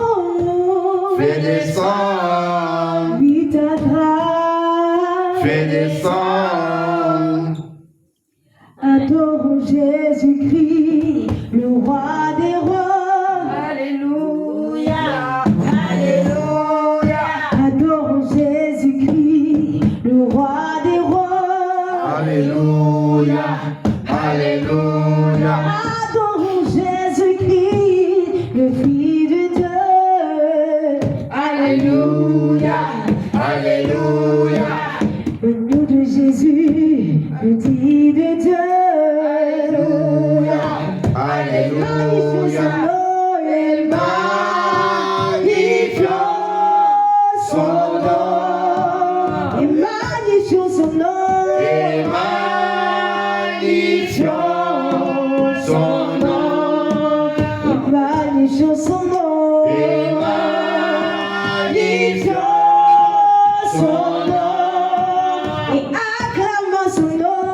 Fais descendre. oui, ta grâce, Fais descendre. adorons Jésus-Christ, le roi des rois. Alléluia. Alléluia. Adorons Jésus-Christ, le roi des rois. Alléluia. Alléluia. Adorons Jésus-Christ, le Fils de Dieu. Alléluia. Alléluia. Le nom de Jésus, le dit de Dieu. Magnifions son nom et magnifions son nom. Et magnifions son nom. Et magnifions son nom. Et magnifions son nom. Et magnifions son nom. Et acclamons son nom.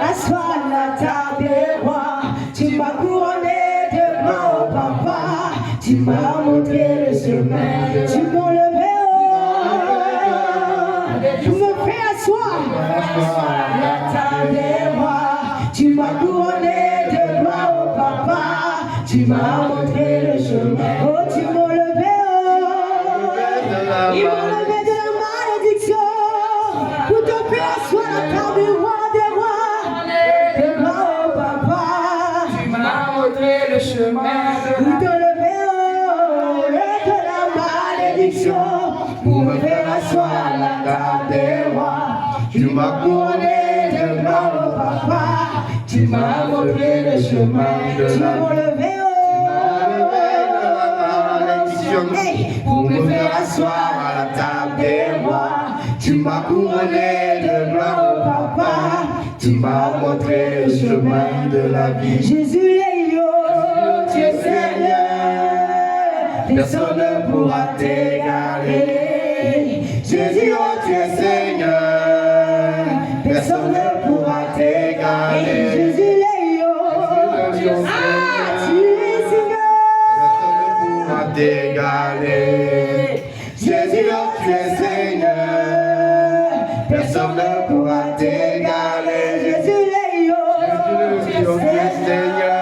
asseoir à la table des rois. Tu m'as couronné de gloire, papa. Tu m'as montré le chemin. Tu m'as levé haut. Tu me fais asseoir à la table des rois. Tu m'as couronné de gloire, papa. Tu m'as montré le chemin. Oh, tu m'as levé haut. Il m'a levé de la malédiction. Pour te faire asseoir à la table du roi des rois. De gloire, papa. Tu m'as montré le chemin. Pour te lever haut de la malédiction. Pour me faire asseoir à la table des rois. Tu m'as couronné de gloire, papa. Tu m'as montré le chemin. Tu m'as levé haut. Pour me faire asseoir à la table des rois. Tu m'as couronné de gloire, papa. Tu m'as montré le chemin de la vie. Jésus est tu es Seigneur. Personne ne pourra t'égaler. Jésus, oh, tu es Seigneur. Personne ne pourra t'égaler. Jésus est tu es Seigneur. Personne ne pourra t'égaler. Jésus, oh, tu es Seigneur. Personne ne pourra t'égaler. Jésus est tu es Seigneur.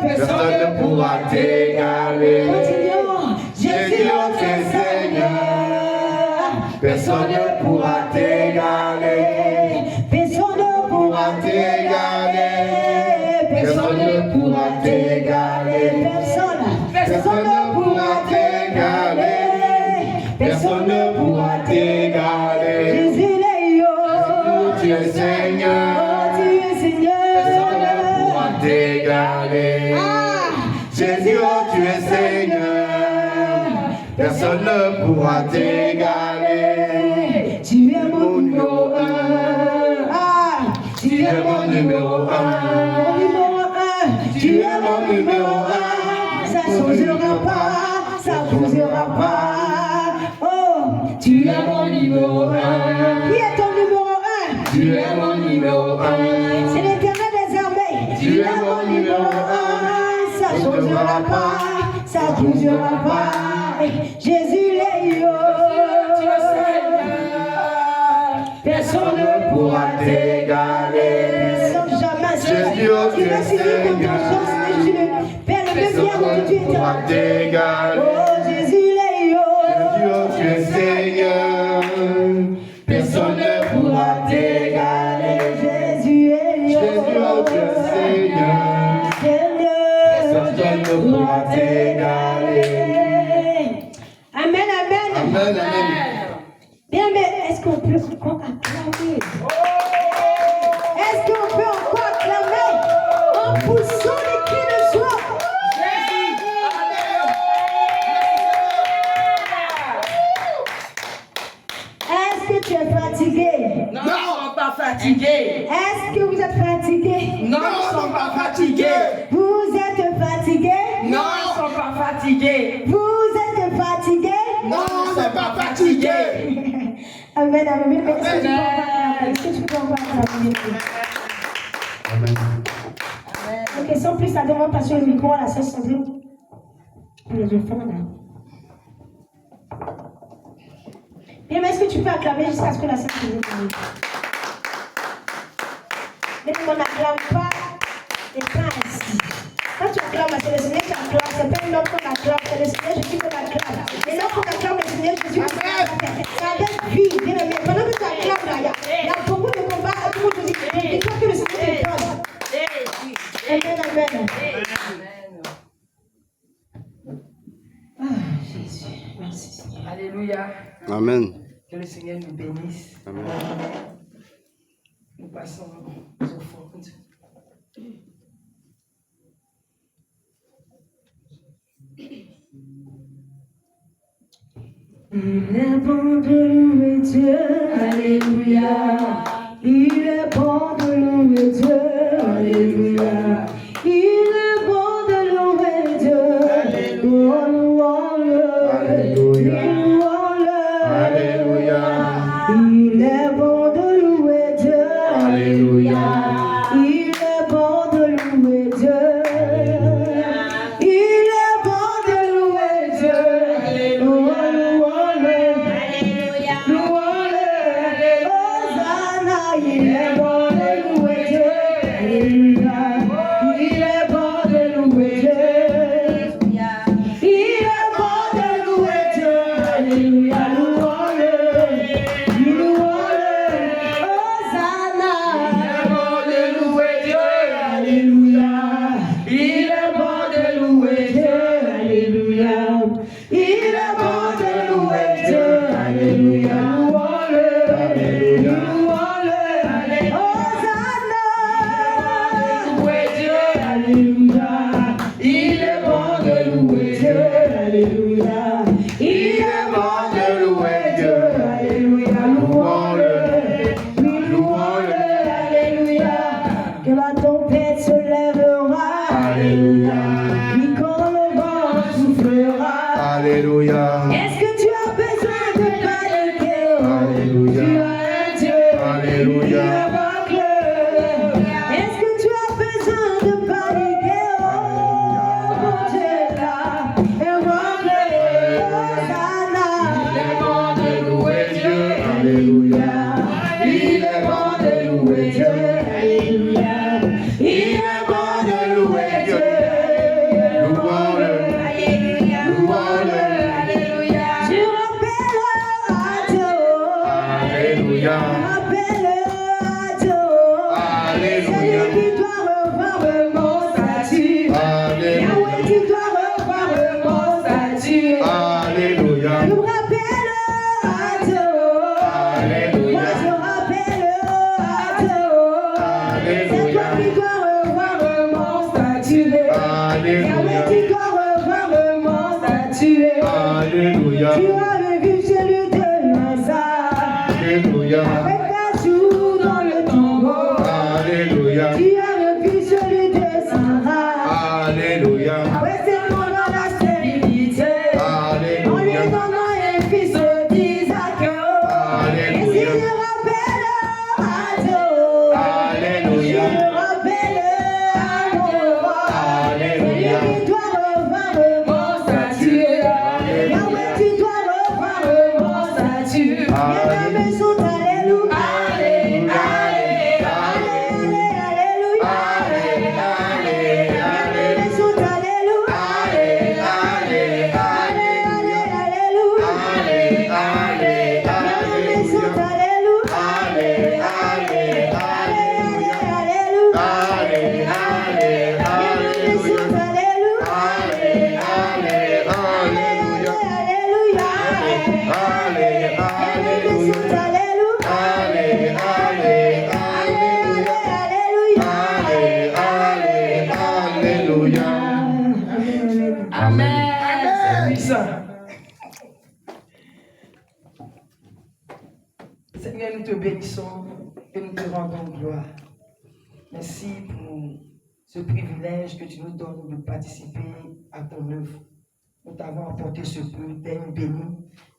Personne ne pourra t'égaler. Jésus, oh, tu es Seigneur. Personne ne pourra t'égaler. Personne ne pourra t'égaler. Personne ne pourra t'égaler. Personne ne pourra t'égaler. Personne ne pourra t'égaler. Jésus est tu es Seigneur. tu es Seigneur. Personne ne pourra t'égaler. Jésus, oh, tu es Seigneur. Personne ne pourra t'égaler. Tu es mon numéro 1. Tu es mon numéro 1. Mon numéro 1. Tu es mon numéro 1. Ça ne changera pas. Ça ne bougera pas. Oh, tu es mon numéro 1. Qui est ton numéro 1? Tu es mon numéro 1. C'est l'Éternel des armées. Tu es mon numéro 1. Ça ne changera pas. Ça ne bougera pas. Jésus est personne ne pourra t'égaler. Personne jamais. Jésus, oh, tu es Seigneur. Père, le même que tu pourra t'égaler. Oh, Jésus est Jésus, oh, tu es Seigneur. Personne ne pourra t'égaler. Jésus est Jésus, oh, tu es Seigneur. Personne ne pourra t'égaler. Amen, amen. Amen, amen. Bien, mais est-ce qu'on peut encore acclamer? Est-ce qu'on peut encore acclamer en poussant les cris de joie? Est-ce que tu es fatigué? Non, nous ne sommes pas fatigués. Est-ce que vous êtes fatigué? Non, nous ne sommes pas fatigués. Vous êtes fatigué? Non, nous ne sommes pas fatigués. Vous êtes fatigué? Non, nous ne sommes pas fatigués. Amen, amen. Est-ce que tu peux encore acclamer? Amen. Ok, sans plus tarder, on va passer le micro à la sœur Sandrine pour les enfants là. Bien, mais est-ce que tu peux acclamer jusqu'à ce que la sœur Sandrine parle? Mais on n'acclame pas les pas ainsi. Quand tu acclames, c'est le Seigneur qui acclame, c'est pas une autre qu'on acclame, c'est le Seigneur Jésus qu'on acclame. Et là, qu'on acclame le Seigneur Jésus, ça donne vie, bien aimé. Pendant que tu acclames là, il y a beaucoup de combats, beaucoup de choses. Et toi que le Seigneur te donne. Amen, amen. Ah, Jésus, merci Seigneur. Alléluia. Amen. Que le Seigneur nous bénisse. Amen. Nous passons aux offrandes. Il est bon de louer Dieu, alléluia. Il est bon de louer Dieu, alléluia. Il est bon de louer Dieu, alléluia. Louons-le, Alléluia. louons-le, Alléluia. Il est bon de louer Dieu, Alléluia. Il est bon de louer Dieu. Alléluia. Il est bon de louer Dieu. Louons-le. Alléluia. Louons-le. Alléluia. Je rappelle à Dieu. Alléluia. Rappelle à Dieu. Alléluia. Celui qui doit revoir mon statut. Alléluia. Yahweh, tu dois revoir mon statut. Alléluia. Je rappelle à Dieu. Alléluia. Moi je rappelle à Dieu. C'est toi Alléluia. qui dois revoir mon statut. Alléluia. Yahweh, tu dois revoir mon statut. Alléluia. Tu avais vu celui de Lazare. Alléluia. Avec un jour dans le tombeau. Alléluia. Tu avais vu celui de Sarah. Alléluia. Avec ses noms dans la stérilité. En lui Alléluia. donnant un fils d'Isaac. Et si je rappelle à Dieu. Alléluia. Je rappelle à mon roi. Alléluia. Celui qui doit revoir mon statut. Yahweh, tu dois revoir mon statut. Bien-aimés sont alléluia. Alléluia. Bien-aimés sont alléluia. Alléluia. Bien-aimés sont alléluia. Bien-aimés sont Amen. Seigneur, nous te bénissons et nous te rendons gloire. Merci pour ce privilège que tu nous donnes de participer à ton œuvre. Nous t'avons apporté ce peu d'aimes béni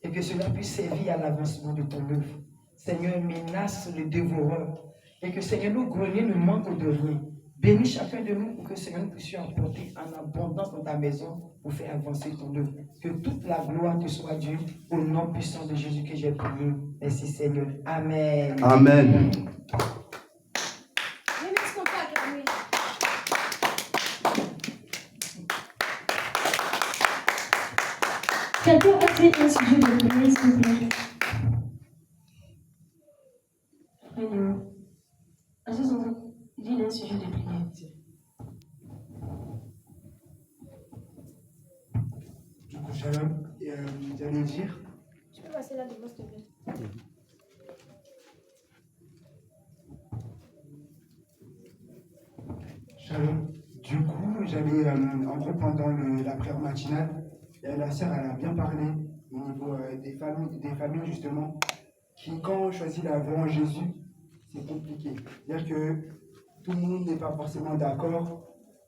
et que cela puisse servir à l'avancement de ton œuvre. Seigneur, menace le dévoreur et que Seigneur, nos greniers ne manquent de rien. Bénis chacun de nous pour que Seigneur, nous puissions apporter en abondance dans ta maison pour faire avancer ton œuvre. Que toute la gloire te soit due au nom puissant de Jésus que j'ai prié. Merci Seigneur. Amen. Amen. Quelqu'un a fait un sujet de prière, s'il vous plaît. Dis un sujet de prière. Du coup, Shalom, j'allais dire. Tu peux passer là devant, s'il te plaît. Shalom. Du coup, j'allais, en gros, pendant la prière matinale, la sœur, elle a bien parlé au niveau des familles, justement, qui, quand on choisit la voie en Jésus, c'est compliqué. C'est-à-dire que tout le monde n'est pas forcément d'accord,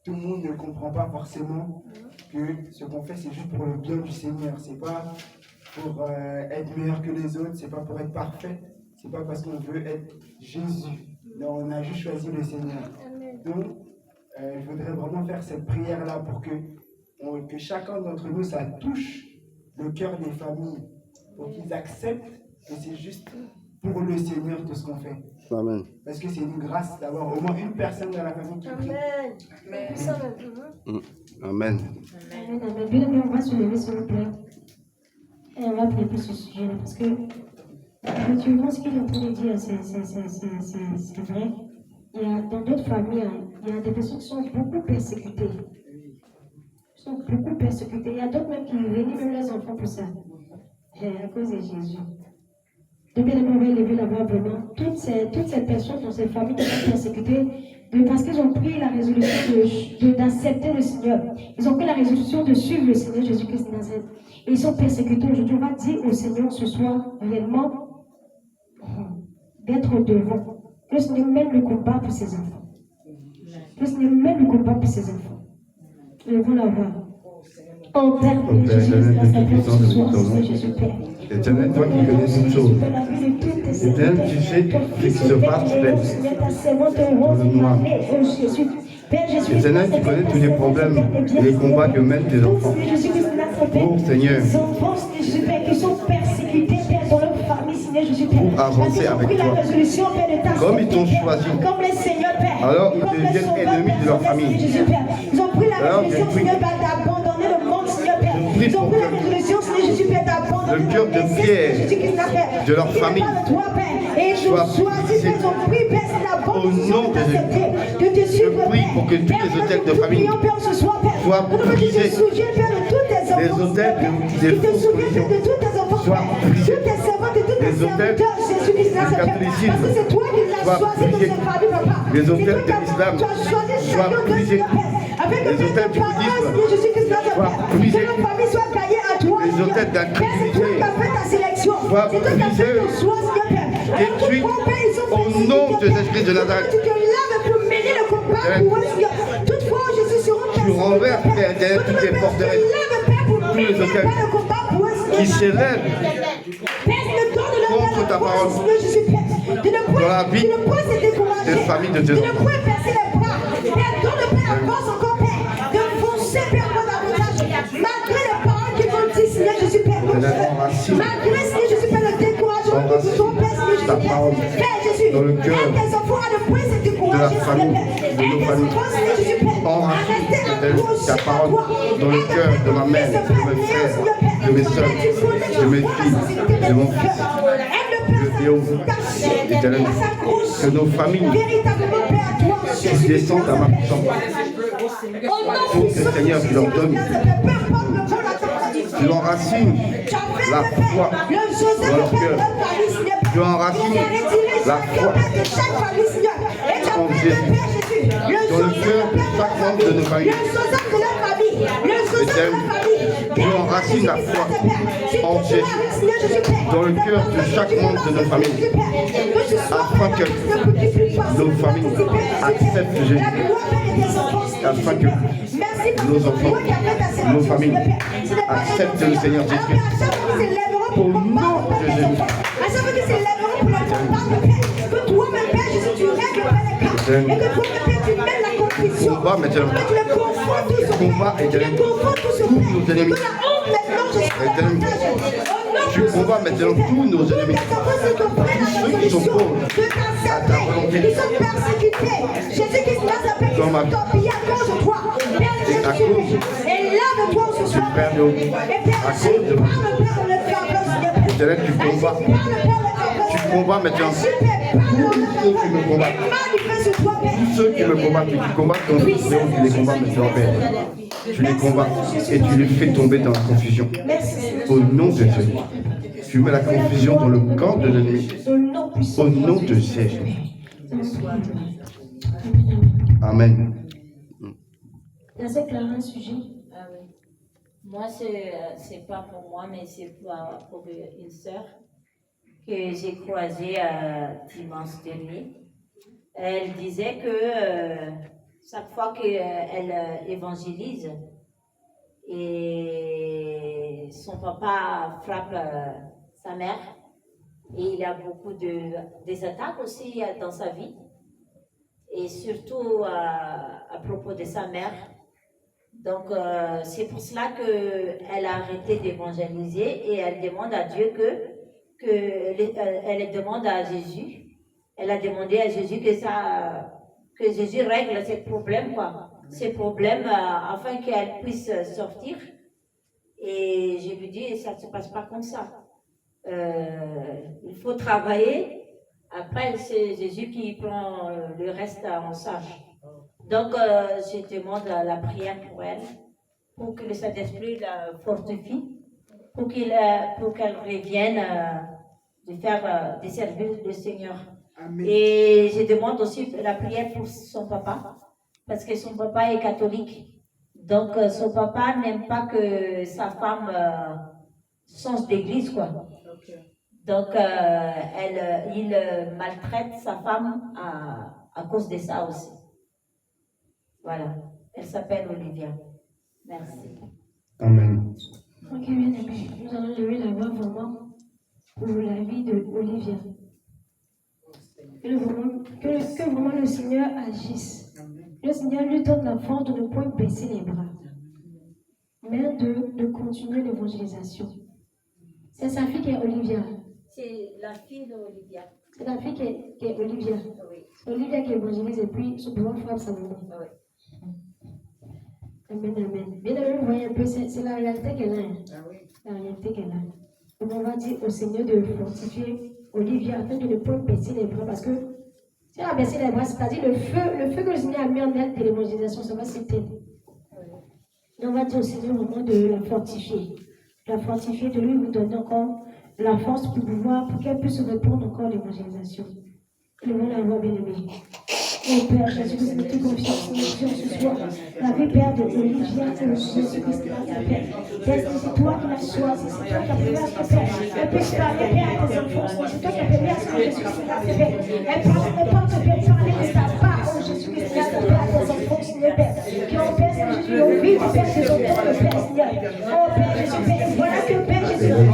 tout le monde ne comprend pas forcément que ce qu'on fait, c'est juste pour le bien du Seigneur. C'est pas pour être meilleur que les autres, c'est pas pour être parfait, c'est pas parce qu'on veut être Jésus. Non, on a juste choisi le Seigneur. Donc, je voudrais vraiment faire cette prière-là pour que chacun d'entre nous, ça touche le cœur des familles, pour qu'ils acceptent que c'est juste pour le Seigneur tout ce qu'on fait. Amen. Parce que c'est une grâce d'avoir au moins une personne dans la famille qui prie. Amen. Amen. Amen, amen. Bien, on va se lever, s'il vous plaît. Et on va prier pour ce sujet-là. Parce que, effectivement, ce qu'il est en train de dire, c'est vrai. Il y a, dans d'autres familles, il y a des personnes qui sont beaucoup persécutées. Il y a d'autres même qui renient même leurs enfants pour ça. À cause de Jésus. Donc, bien aimé, on va élever la voix vraiment. Toutes ces personnes dans ces familles qui sont persécutées, parce qu'ils ont pris la résolution d'accepter le Seigneur. Ils ont pris la résolution de suivre le Seigneur Jésus-Christ de Nazareth. Et ils sont persécutés. Aujourd'hui, on va dire au Seigneur ce soir, réellement, d'être devant. Le Seigneur mène le combat pour ses enfants. Le Seigneur mène le combat pour ses enfants. Élevons la voix. Oh Père, Jésus, la puissance ce soir, c'est Jésus Père. Éternel, toi qui connais toutes choses. Éternel, tu sais ce qui se passe dans le noir. Éternel, tu connais tous les problèmes et les combats que mènent tes enfants. Oh Seigneur. Les enfants, Jésus Père, qui sont persécutés, Père, dans leur famille, Seigneur Jésus Père. avancer avec toi. Comme ils t'ont choisi. Comme les Seigneurs, Père. Alors ils deviennent ennemis de leur famille. Ils ont pris la résolution, Seigneur, d'abandonner le monde, Seigneur, Père. Ils ont pris la résolution, Seigneur Jésus, Père, d'abandonner le cœur de Pierre, de leur famille, et ils ont choisi, ils ont pris, Père, au nom de Jésus. Je prie pour que tous les hôtels de famille soient brisés. Les hôtels de fausses religions soient brisés. Les hôtels du catholicisme soient brisés. Les hôtels de l'islam soient brisés. Les hôtels du bouddhisme soient brisés. Les hôtels d'incrédulité soient brisés. Détruits au nom de Jésus de Nazareth. Tu renverses derrière toutes les forteresses, tous les hôtels qui s'élèvent contre ta parole dans la vie des familles de Dieu. Malgré les paroles qui vont dire, Seigneur Jésus, Père, malgré, Seigneur Jésus, Père, le découragement que tu trouves, Père, Seigneur Jésus, Père, Jésus, dans le cœur aide tes enfants à ne plus se décourager, de la famille, de nos familles. Enracine ta parole dans le cœur de ma mère, de mes frères, de mes soeurs, de mes filles, de mon fils. Je dis au Éternel que nos familles descendent à ma puissance. Pour que Seigneur, tu leur donnes, tu enracines la foi dans leur cœur. Tu enracines la foi en Jésus, dans le cœur de chaque membre de nos familles. Tu enracines la foi en Jésus, dans le cœur de chaque membre de nos familles, afin que nos familles acceptent Jésus, afin que nos enfants, nos familles acceptent le Seigneur Jésus. Au nom de Jésus. Combat maintenant. Combat éternel. Tous nos ennemis. Tu combats maintenant tous nos ennemis. Tous ceux qui sont pauvres à ta volonté. Dans ma vie. Et à cause du frère de haut. À cause de moi. Éternel, tu combats. Tu combats maintenant. Tous ceux qui me combattent. Tous ceux qui me combattent et qui combattent ton Dieu, tu les combats maintenant, Père. Tu les combats et tu les fais tomber dans la confusion. Au nom de Jésus. Tu mets la confusion dans le camp de l'ennemi. Au nom de Jésus. Amen. La sœur Clara, un sujet. Ah oui. Moi, c'est pas pour moi, mais c'est pour une sœur que j'ai croisée dimanche dernier. Elle disait que chaque fois qu'elle évangélise, et son papa frappe sa mère, et il y a beaucoup des attaques aussi dans sa vie, et surtout à propos de sa mère. Donc c'est pour cela qu'elle a arrêté d'évangéliser et elle demande à Dieu elle demande à Jésus. Elle a demandé à Jésus que Jésus règle ces problèmes, afin qu'elle puisse sortir. Et je lui dis, ça ne se passe pas comme ça. Il faut travailler. Après, c'est Jésus qui prend le reste en charge. Donc, je demande la prière pour elle, pour que le Saint-Esprit la fortifie, pour qu'elle revienne de servir le Seigneur. Amen. Et je demande aussi la prière pour son papa, parce que son papa est catholique. Donc, son papa n'aime pas que sa femme change d'église, quoi. Okay. Donc, il maltraite sa femme à cause de ça aussi. Voilà. Elle s'appelle Olivia. Merci. Amen. Ok, bien aimé. Nous allons lever la voix vraiment pour la vie de Olivia. Que vraiment le Seigneur agisse. Le Seigneur lui donne la force de ne point baisser les bras, mais de continuer l'évangélisation. C'est sa fille qui est Olivia. C'est la fille d'Olivia. C'est la fille qui est Olivia. Oui. Olivia qui évangélise et puis son grand frère Salomon. Oui. Amen, amen. Bien aimé, vous voyez un peu, c'est la réalité qu'elle a. Ah oui. La réalité qu'elle a. Donc on va dire au Seigneur de fortifier Olivia afin de ne pas baisser les bras parce que si elle a baissé les bras, c'est-à-dire le feu que le Seigneur a mis en elle de l'évangélisation, ça va s'éteindre. Donc on va dire au Seigneur au moment de la fortifier. La fortifier, de lui vous donner encore la force pour pouvoir, pour qu'elle puisse répondre encore à l'évangélisation. Le monde la voix bien aimé. Oh Père Jésus, nous te confiance ce soir. La vie, Père de Olivia, de Jésus-Christ, Père, c'est toi qui l'as choisi, c'est toi qui as permis à ce que Père, elle puisse parler, Père, à tes enfants, c'est toi qui as permis à ce que Jésus-Christ l'a fait, Père. Elle porte, Père, parler de ta part, oh Jésus-Christ, l'a fait à tes enfants, Seigneur, Père, qui ont, Père, Jésus, qui ont vécu, Père, tes enfants, le Père, Seigneur. Oh Père Jésus, Père, voilà que Père Jésus, donne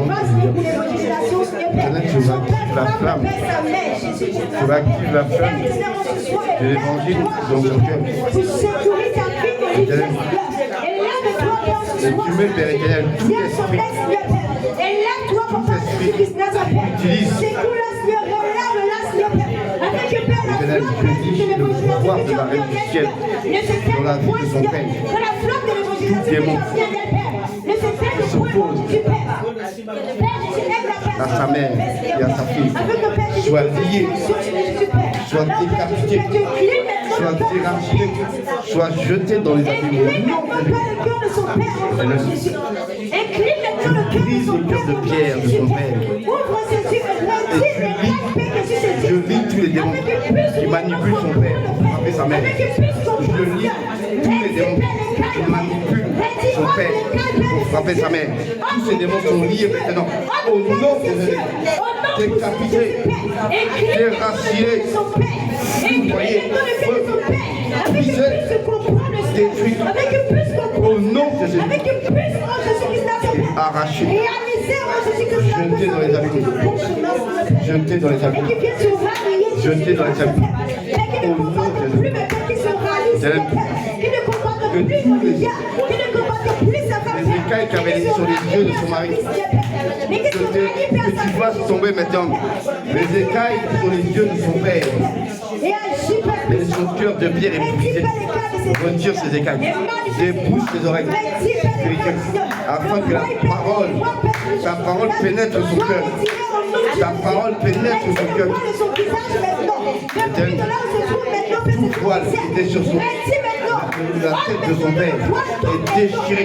grâce pour l'évangélisation, Seigneur, Père. Son Père, Père, sa mère, Jésus, Tu actives la flamme de l'évangile dans ton cœur. Et tu mets, Père éternel, tout esprit utilise éternel, je dis le pouvoir de la reine du ciel dans la vie de son Père. Tout démon qui s'oppose à sa mère et à sa fille soit lié, soit décapité, soit déraciné, soit jeté dans les abîmes. Tu brises le cœur de pierre de son père. Et je lis tous les démons qui manipulent son père pour frapper sa mère. Je lis tous les démons qui manipulent son père pour frapper sa mère. Tous ces démons sont liés maintenant. Au nom de Jésus, décapités, déracinés, voyez, brisés, détruits. Au nom de Jésus, et arrachés, jetés dans les abîmes, jetés dans les abîmes, jetés dans les abîmes. Au nom de Jésus, que tous les écailles qui avaient sur les yeux de son mari, que tu fasses tomber maintenant les écailles sur les yeux de son père. Et son cœur de pierre est brisé. Retire ses écailles, débouche ses oreilles, afin que ta parole pénètre son cœur. Ta parole pénètre son cœur. Tout voile qui était sur la tête de son père est déchiré.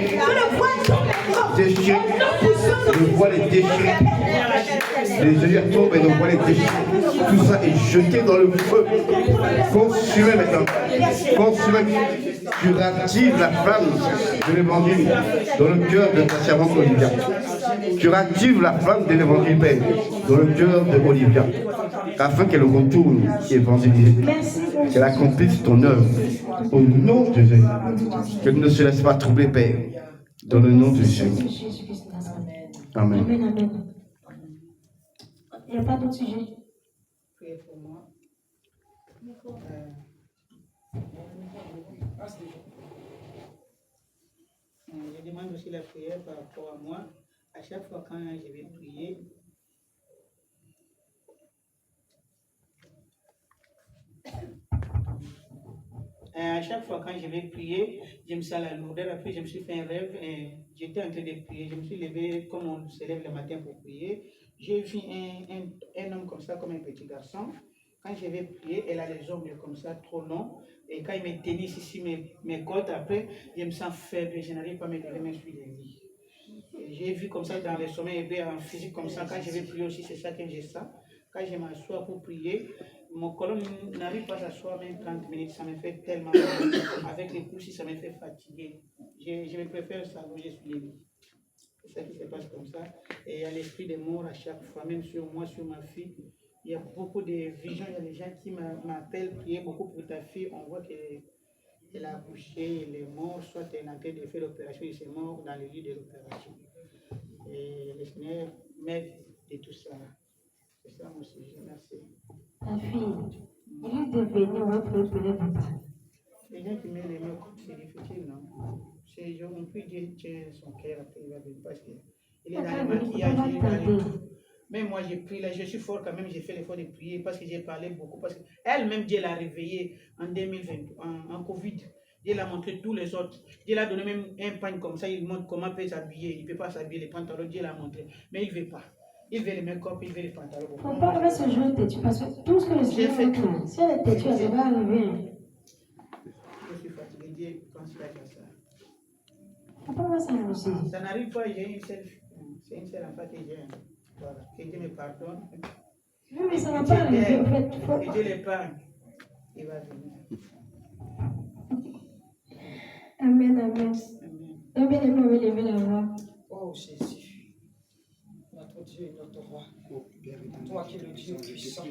Déchiré. Le voile est déchiré. Les œillères tombent et le voile est déchiré. Tout ça est jeté dans le feu. Consumé maintenant. Consumé. Tu ractives la flamme de l'évangile dans le cœur de ta servante Olivia. Tu ractives la flamme de l'évangile, Père, dans le cœur de Olivia, afin qu'elle retourne évangéliser, qu'elle accomplisse ton œuvre. Au nom de Jésus, qu'elle ne se laisse pas troubler, Père, dans le nom de Jésus. Amen. Amen, amen. Il n'y a pas d'autre sujet. Priez pour moi. Je demande aussi la prière par rapport à moi. À chaque fois quand je vais prier, je me sens la lourdeur. Après, je me suis fait un rêve et j'étais en train de prier. Je me suis levé comme on se lève le matin pour prier. J'ai vu un homme comme ça, comme un petit garçon. Quand je vais prier, elle a les ongles comme ça, trop longs. Et quand il me tenisse ici mes côtes, après, je me sens faible et je n'arrive pas à me lever, mais je suis levé. J'ai vu comme ça dans le sommeil, et en physique comme ça, quand je vais prier aussi, c'est ça que j'ai ça. Quand je m'assois pour prier, mon colonne n'arrive pas à s'asseoir même 30 minutes, ça me fait tellement mal. Avec les coups, ça me fait fatiguer. Je me préfère ça où je suis levé. C'est ça qui se passe comme ça. Et il y a l'esprit de mort à chaque fois, même sur moi, sur ma fille. Il y a beaucoup de visions, il y a des gens qui m'appellent, prier beaucoup pour ta fille. On voit qu'elle a accouché, elle est morte, soit elle est en train de faire l'opération, elle est morte dans le lit de l'opération. Et le Seigneur m'aide de tout ça. C'est ça mon sujet, merci. Ta fille, il est devenu, on va prier pour les papas. Les gens qui m'aiment les mots, c'est difficile, non? On peut dire, tiens, son cœur, après il va venir parce qu'il Il est dans le maquillage, il est dans le tout. Même moi, j'ai pris là, je suis fort quand même, j'ai fait l'effort de prier parce que j'ai parlé beaucoup. Parce qu'elle-même, Dieu l'a réveillée en 2020, en Covid. Dieu l'a montré tous les autres. Dieu l'a donné même un pagne comme ça, il montre comment il peut s'habiller. Il ne peut pas s'habiller, les pantalons, Dieu l'a montré. Mais il ne veut pas. Il veut les make-up, il veut les pantalons. Faut pas avec ce jeu têtu parce que tout ce que le Seigneur fait, si elle est têtue, ça va arriver. Je suis fatigué, Dieu considère que ça. Faut pas voir ça aussi. Ça n'arrive pas, j'ai une seule. C'est une seule enfant que j'ai. Voilà. Que Dieu me pardonne. Oui, mais ça va pas arriver. En fait, faut que Dieu l'épargne. Il va venir. Amen, amen. Donc, bien aimé, on va lever la voix. Oh Jésus, notre Dieu et notre roi. Toi qui es le Dieu puissant.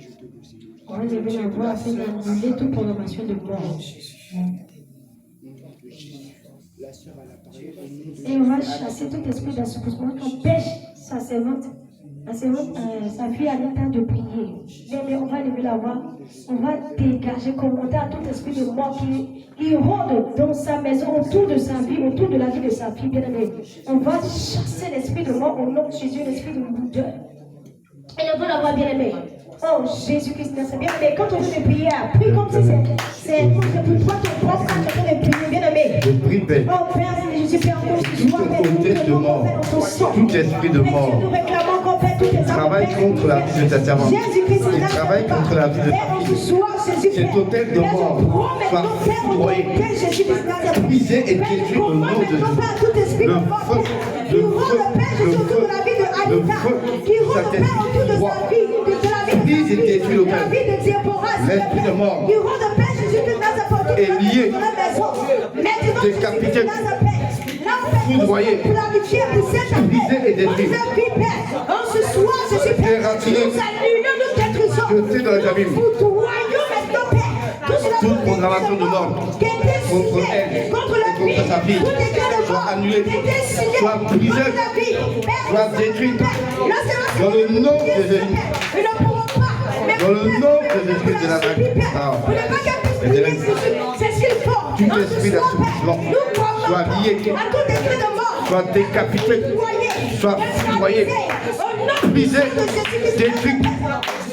On va lever la voix afin d'annuler toute programmation de mort. Et on va chasser tout esprit d'assouplissement qui empêche sa servante. La servante, sa fille a le temps de prier. Mais on va lever la voix. On va dégager, commenter à tout esprit de mort qui rôde dans sa maison, autour de sa vie, autour de la vie de sa fille. Bien aimé. On va chasser l'esprit de mort au nom de Jésus, l'esprit de douleur. Et on va la voix, bien aimé. Oh Jésus-Christ, c'est bien aimé. Quand on veut prier, prie comme si c'est pour toi ton propre quand on veut prier, bien aimé. Je prie, Père. Oh Père, Jésus, Père, Tout esprit de mort, tout esprit de mort, travaille contre la vie de ta servante. Il travaille contre la vie de ta fille. Cet hôtel de mort soit foudroyé, brisé et détruit au nom de Jésus. Le feu, le feu, le feu, le feu, ça t'est droit. Brise et détruit l'hôtel. L'esprit de mort est lié, décapité, foudroyé, brisé et détruit. Déraciné, jeté dans les abîmes. Toute programmation de mort contre elle et contre sa fille soit annulée, soit brisée, soit détruite dans le nom de Jésus. Dans le nom de Jésus de la tout esprit d'assouplissement soit lié, soit décapité, soit foudroyé, brisé, détruit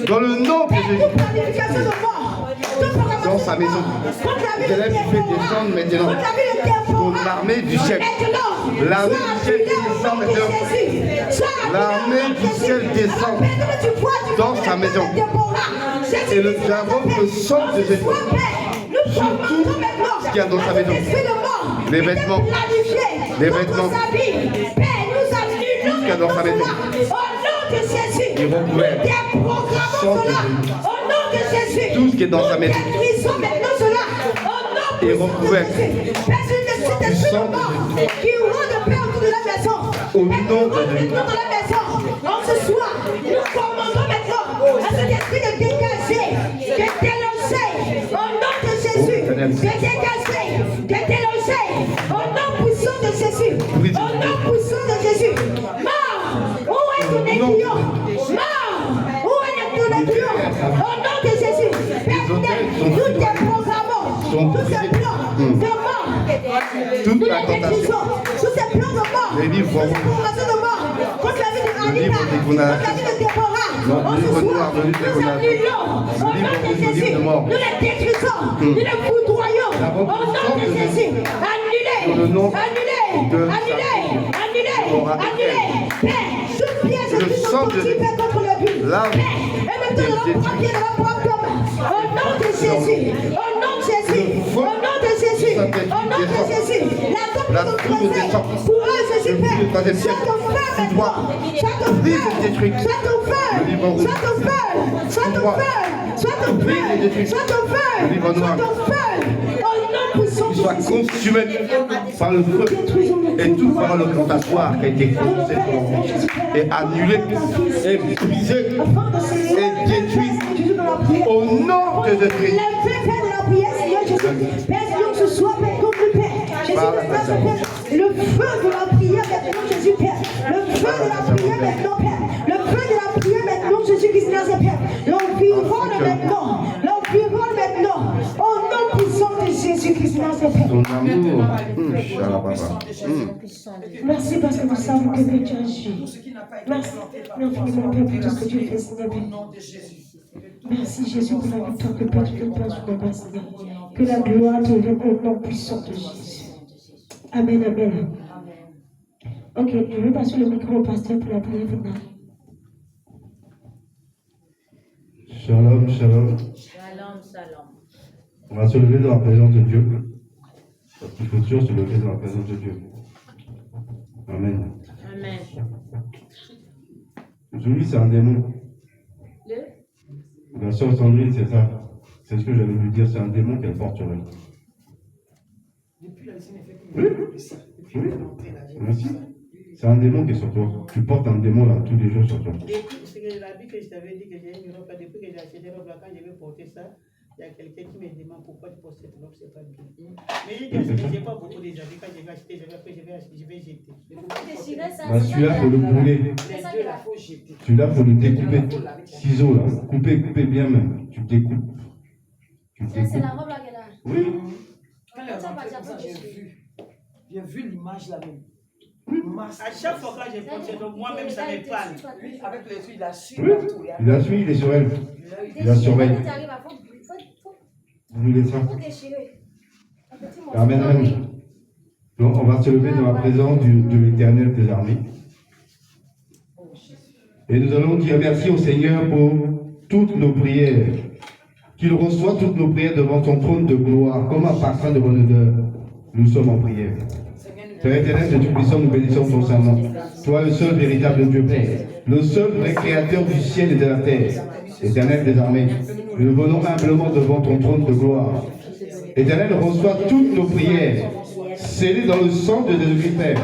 dans le nom de Jésus. Dans sa maison, je l'ai fait descendre maintenant ton armée du ciel. L'armée du ciel descend maintenant. L'armée du ciel descend dans sa maison. Et le diable le sang de Jésus sur tout ce qu'il y a dans sa maison. Les vêtements, tout ce qu'il y a dans sa maison. Ils vont courir. Sang de Jésus. Tout ce qui est dans sa maison. Et recouvert du sang de Jésus. Au nom de Jésus. Ce soir, nous commandons maintenant à cet esprit de dégager, de dénoncer au nom de Jésus, de dégager, de dénoncer au nom puissant de Jésus, au nom puissant de Jésus. Mort, où est ton aiguillon? Mort, où est ton aiguillon? Au nom de Jésus, nous déprogrammons tous ces plans de mort, toute la tentation, tous ces plans de mort, les livres contre la vie de Anita, contre la vie de Déborah, le livre noir, le livre nous annulons au nom de Jésus, nous les détruisons, nous les foudroyons au nom de Jésus, annulez, annulez, annulez, annulez, annulez, Père, toute pièce qui sont constituées contre le but, et maintenant nous allons prendre pied de la propre main, au nom de Jésus, au nom de Jésus, au nom de Jésus, au nom de Jésus, la tombe de notre frère, pour eux Jésus Père, sois ton feu maintenant, sois ton feu, sois ton feu, sois ton feu, sois ton feu, sois ton feu, sois ton feu, sois ton feu, au nom puissant de Jésus. soit consumé par le feu et toute parole occultatoire qui a été prononcée et annulée et brisée et détruite au nom de Jésus. Ce soir, Père, comme le Père, Jésus, le feu de la prière maintenant, Jésus, Père, le feu de la prière maintenant, Père, le feu de la prière maintenant, Jésus-Christ, Père, l'environne maintenant, au nom puissant de Jésus-Christ, Père. Ton amour. Merci parce que nous savons que tu as agi. Merci infiniment, Père, pour tout ce que tu fais, Seigneur. Merci, Jésus, pour la victoire que Père, tu fais pas sur nos Seigneur. Que la gloire te vienne au nom puissant de Jésus. Amen, amen. Ok, je vais passer le micro au pasteur pour la prière finale. Shalom, shalom. Shalom, shalom. On va se lever dans la présence de Dieu. Parce qu'il faut toujours se lever dans la présence de Dieu. Amen. Amen. Zouli, c'est un démon. La sœur Sandrine, c'est ça. C'est ce que j'allais lui dire, c'est un démon qu'elle porte sur elle. Oui. Oui. Merci. C'est un démon qui est sur toi. Tu portes un démon là tous les jours sur toi. C'est la vie que je t'avais dit que j'ai une robe, depuis que j'ai acheté des robes là, quand je vais porter ça, il y a quelqu'un qui me demande pourquoi tu portes cette robe, c'est pas bien. Mais je n'ai pas beaucoup déjà vu, quand je vais acheter, je vais jeter. Celui-là, il faut le brûler. Celui-là, il faut le découper. Ciseaux là, couper bien même. Tu découpes. C'est la robe là qu'elle a. Oui. Quand elle est rentrée, j'ai vu l'image là même. À chaque fois que je porte cette robe, moi-même ça me parle. Lui, avec les yeux, il a su Oui. Il a su, il est sur elle. Il la surveille. Brûlez ça. Amen, amen. Donc, on va se lever dans la présence de l'Éternel des armées. Et nous allons dire merci au Seigneur pour toutes nos prières. Qu'il reçoit toutes nos prières devant son trône de gloire, comme un parfum de bonne odeur. Nous sommes en prière. Père éternel, de Tout-Puissant, nous bénissons ton Saint-Nom. Toi, le seul véritable Dieu Père, le seul vrai créateur du ciel et de la terre. Éternel des armées, nous venons humblement devant ton trône de gloire. Éternel, reçois toutes nos prières, scellées dans le sang de Jésus-Christ, Père.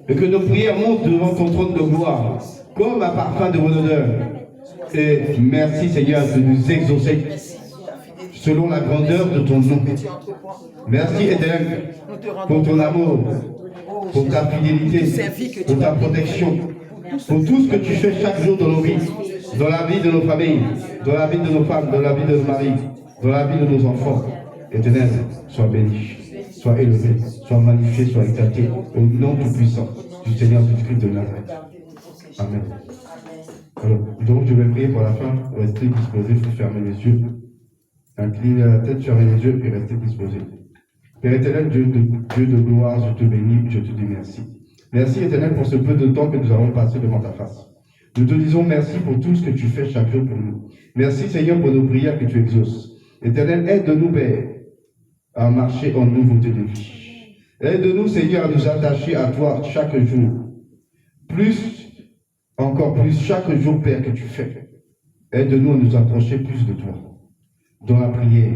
Et que nos prières montent devant ton trône de gloire, comme un parfum de bonne odeur. Et merci, Seigneur, de nous exaucer selon la grandeur de ton nom. Merci, Éternel, pour ton amour, pour ta fidélité, pour ta protection, pour tout ce que tu fais chaque jour dans nos vies, dans la vie de nos familles, dans la vie de nos femmes, dans la vie de nos maris, dans la vie de nos enfants. Éternel, sois béni, sois élevé, sois magnifié, sois exalté, au nom tout-puissant du Seigneur Jésus-Christ de Nazareth. Amen. Alors, donc je vais prier pour la fin. Restez disposés, il faut fermer les yeux. Inclinez la tête, fermez les yeux et restez disposés. Père éternel, Dieu de gloire, je te bénis, je te dis merci. Merci éternel pour ce peu de temps que nous avons passé devant ta face. Nous te disons merci pour tout ce que tu fais chaque jour pour nous. Merci Seigneur pour nos prières que tu exauces. Éternel, aide-nous Père à marcher en nouveauté de vie. Aide-nous Seigneur à nous attacher à toi chaque jour. Encore plus chaque jour Père que tu fais. Aide-nous à nous approcher plus de toi. Dans la prière,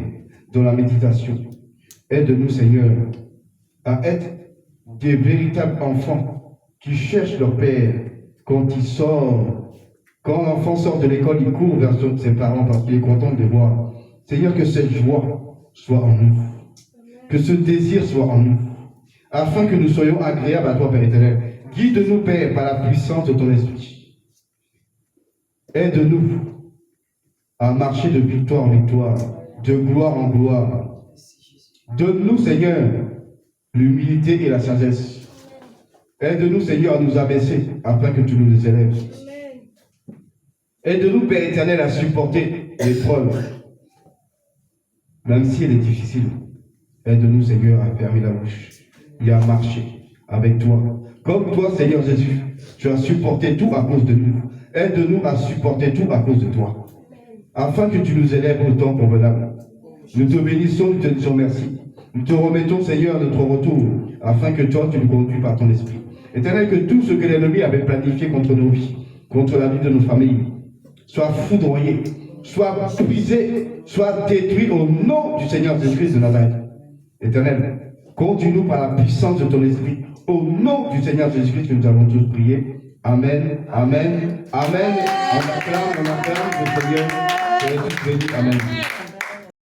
dans la méditation. Aide-nous, Seigneur, à être des véritables enfants qui cherchent leur Père quand il sort. Quand l'enfant sort de l'école, il court vers ses parents parce qu'il est content de les voir. Seigneur, que cette joie soit en nous. Que ce désir soit en nous. Afin que nous soyons agréables à toi, Père éternel. Guide-nous, Père, par la puissance de ton esprit. Aide-nous à marcher de victoire en victoire, de gloire en gloire. Donne-nous, Seigneur, l'humilité et la sagesse. Aide-nous, Seigneur, à nous abaisser afin que tu nous élèves. Aide-nous, Père éternel, à supporter l'épreuve, même si elle est difficile. Aide-nous, Seigneur, à fermer la bouche et à marcher avec toi. Comme toi, Seigneur Jésus, tu as supporté tout à cause de nous. Aide-nous à supporter tout à cause de toi, afin que tu nous élèves au temps convenable. Nous te bénissons, nous te disons merci. Nous te remettons, Seigneur, notre retour, afin que toi, tu nous conduis par ton esprit. Éternel, que tout ce que l'ennemi avait planifié contre nos vies, contre la vie de nos familles, soit foudroyé, soit brisé, soit détruit au nom du Seigneur Jésus-Christ de Nazareth. Éternel, conduis-nous par la puissance de ton esprit, au nom du Seigneur Jésus-Christ que nous avons tous prié. Amen, amen, amen. On acclame le Seigneur. Et tous bénis. Amen.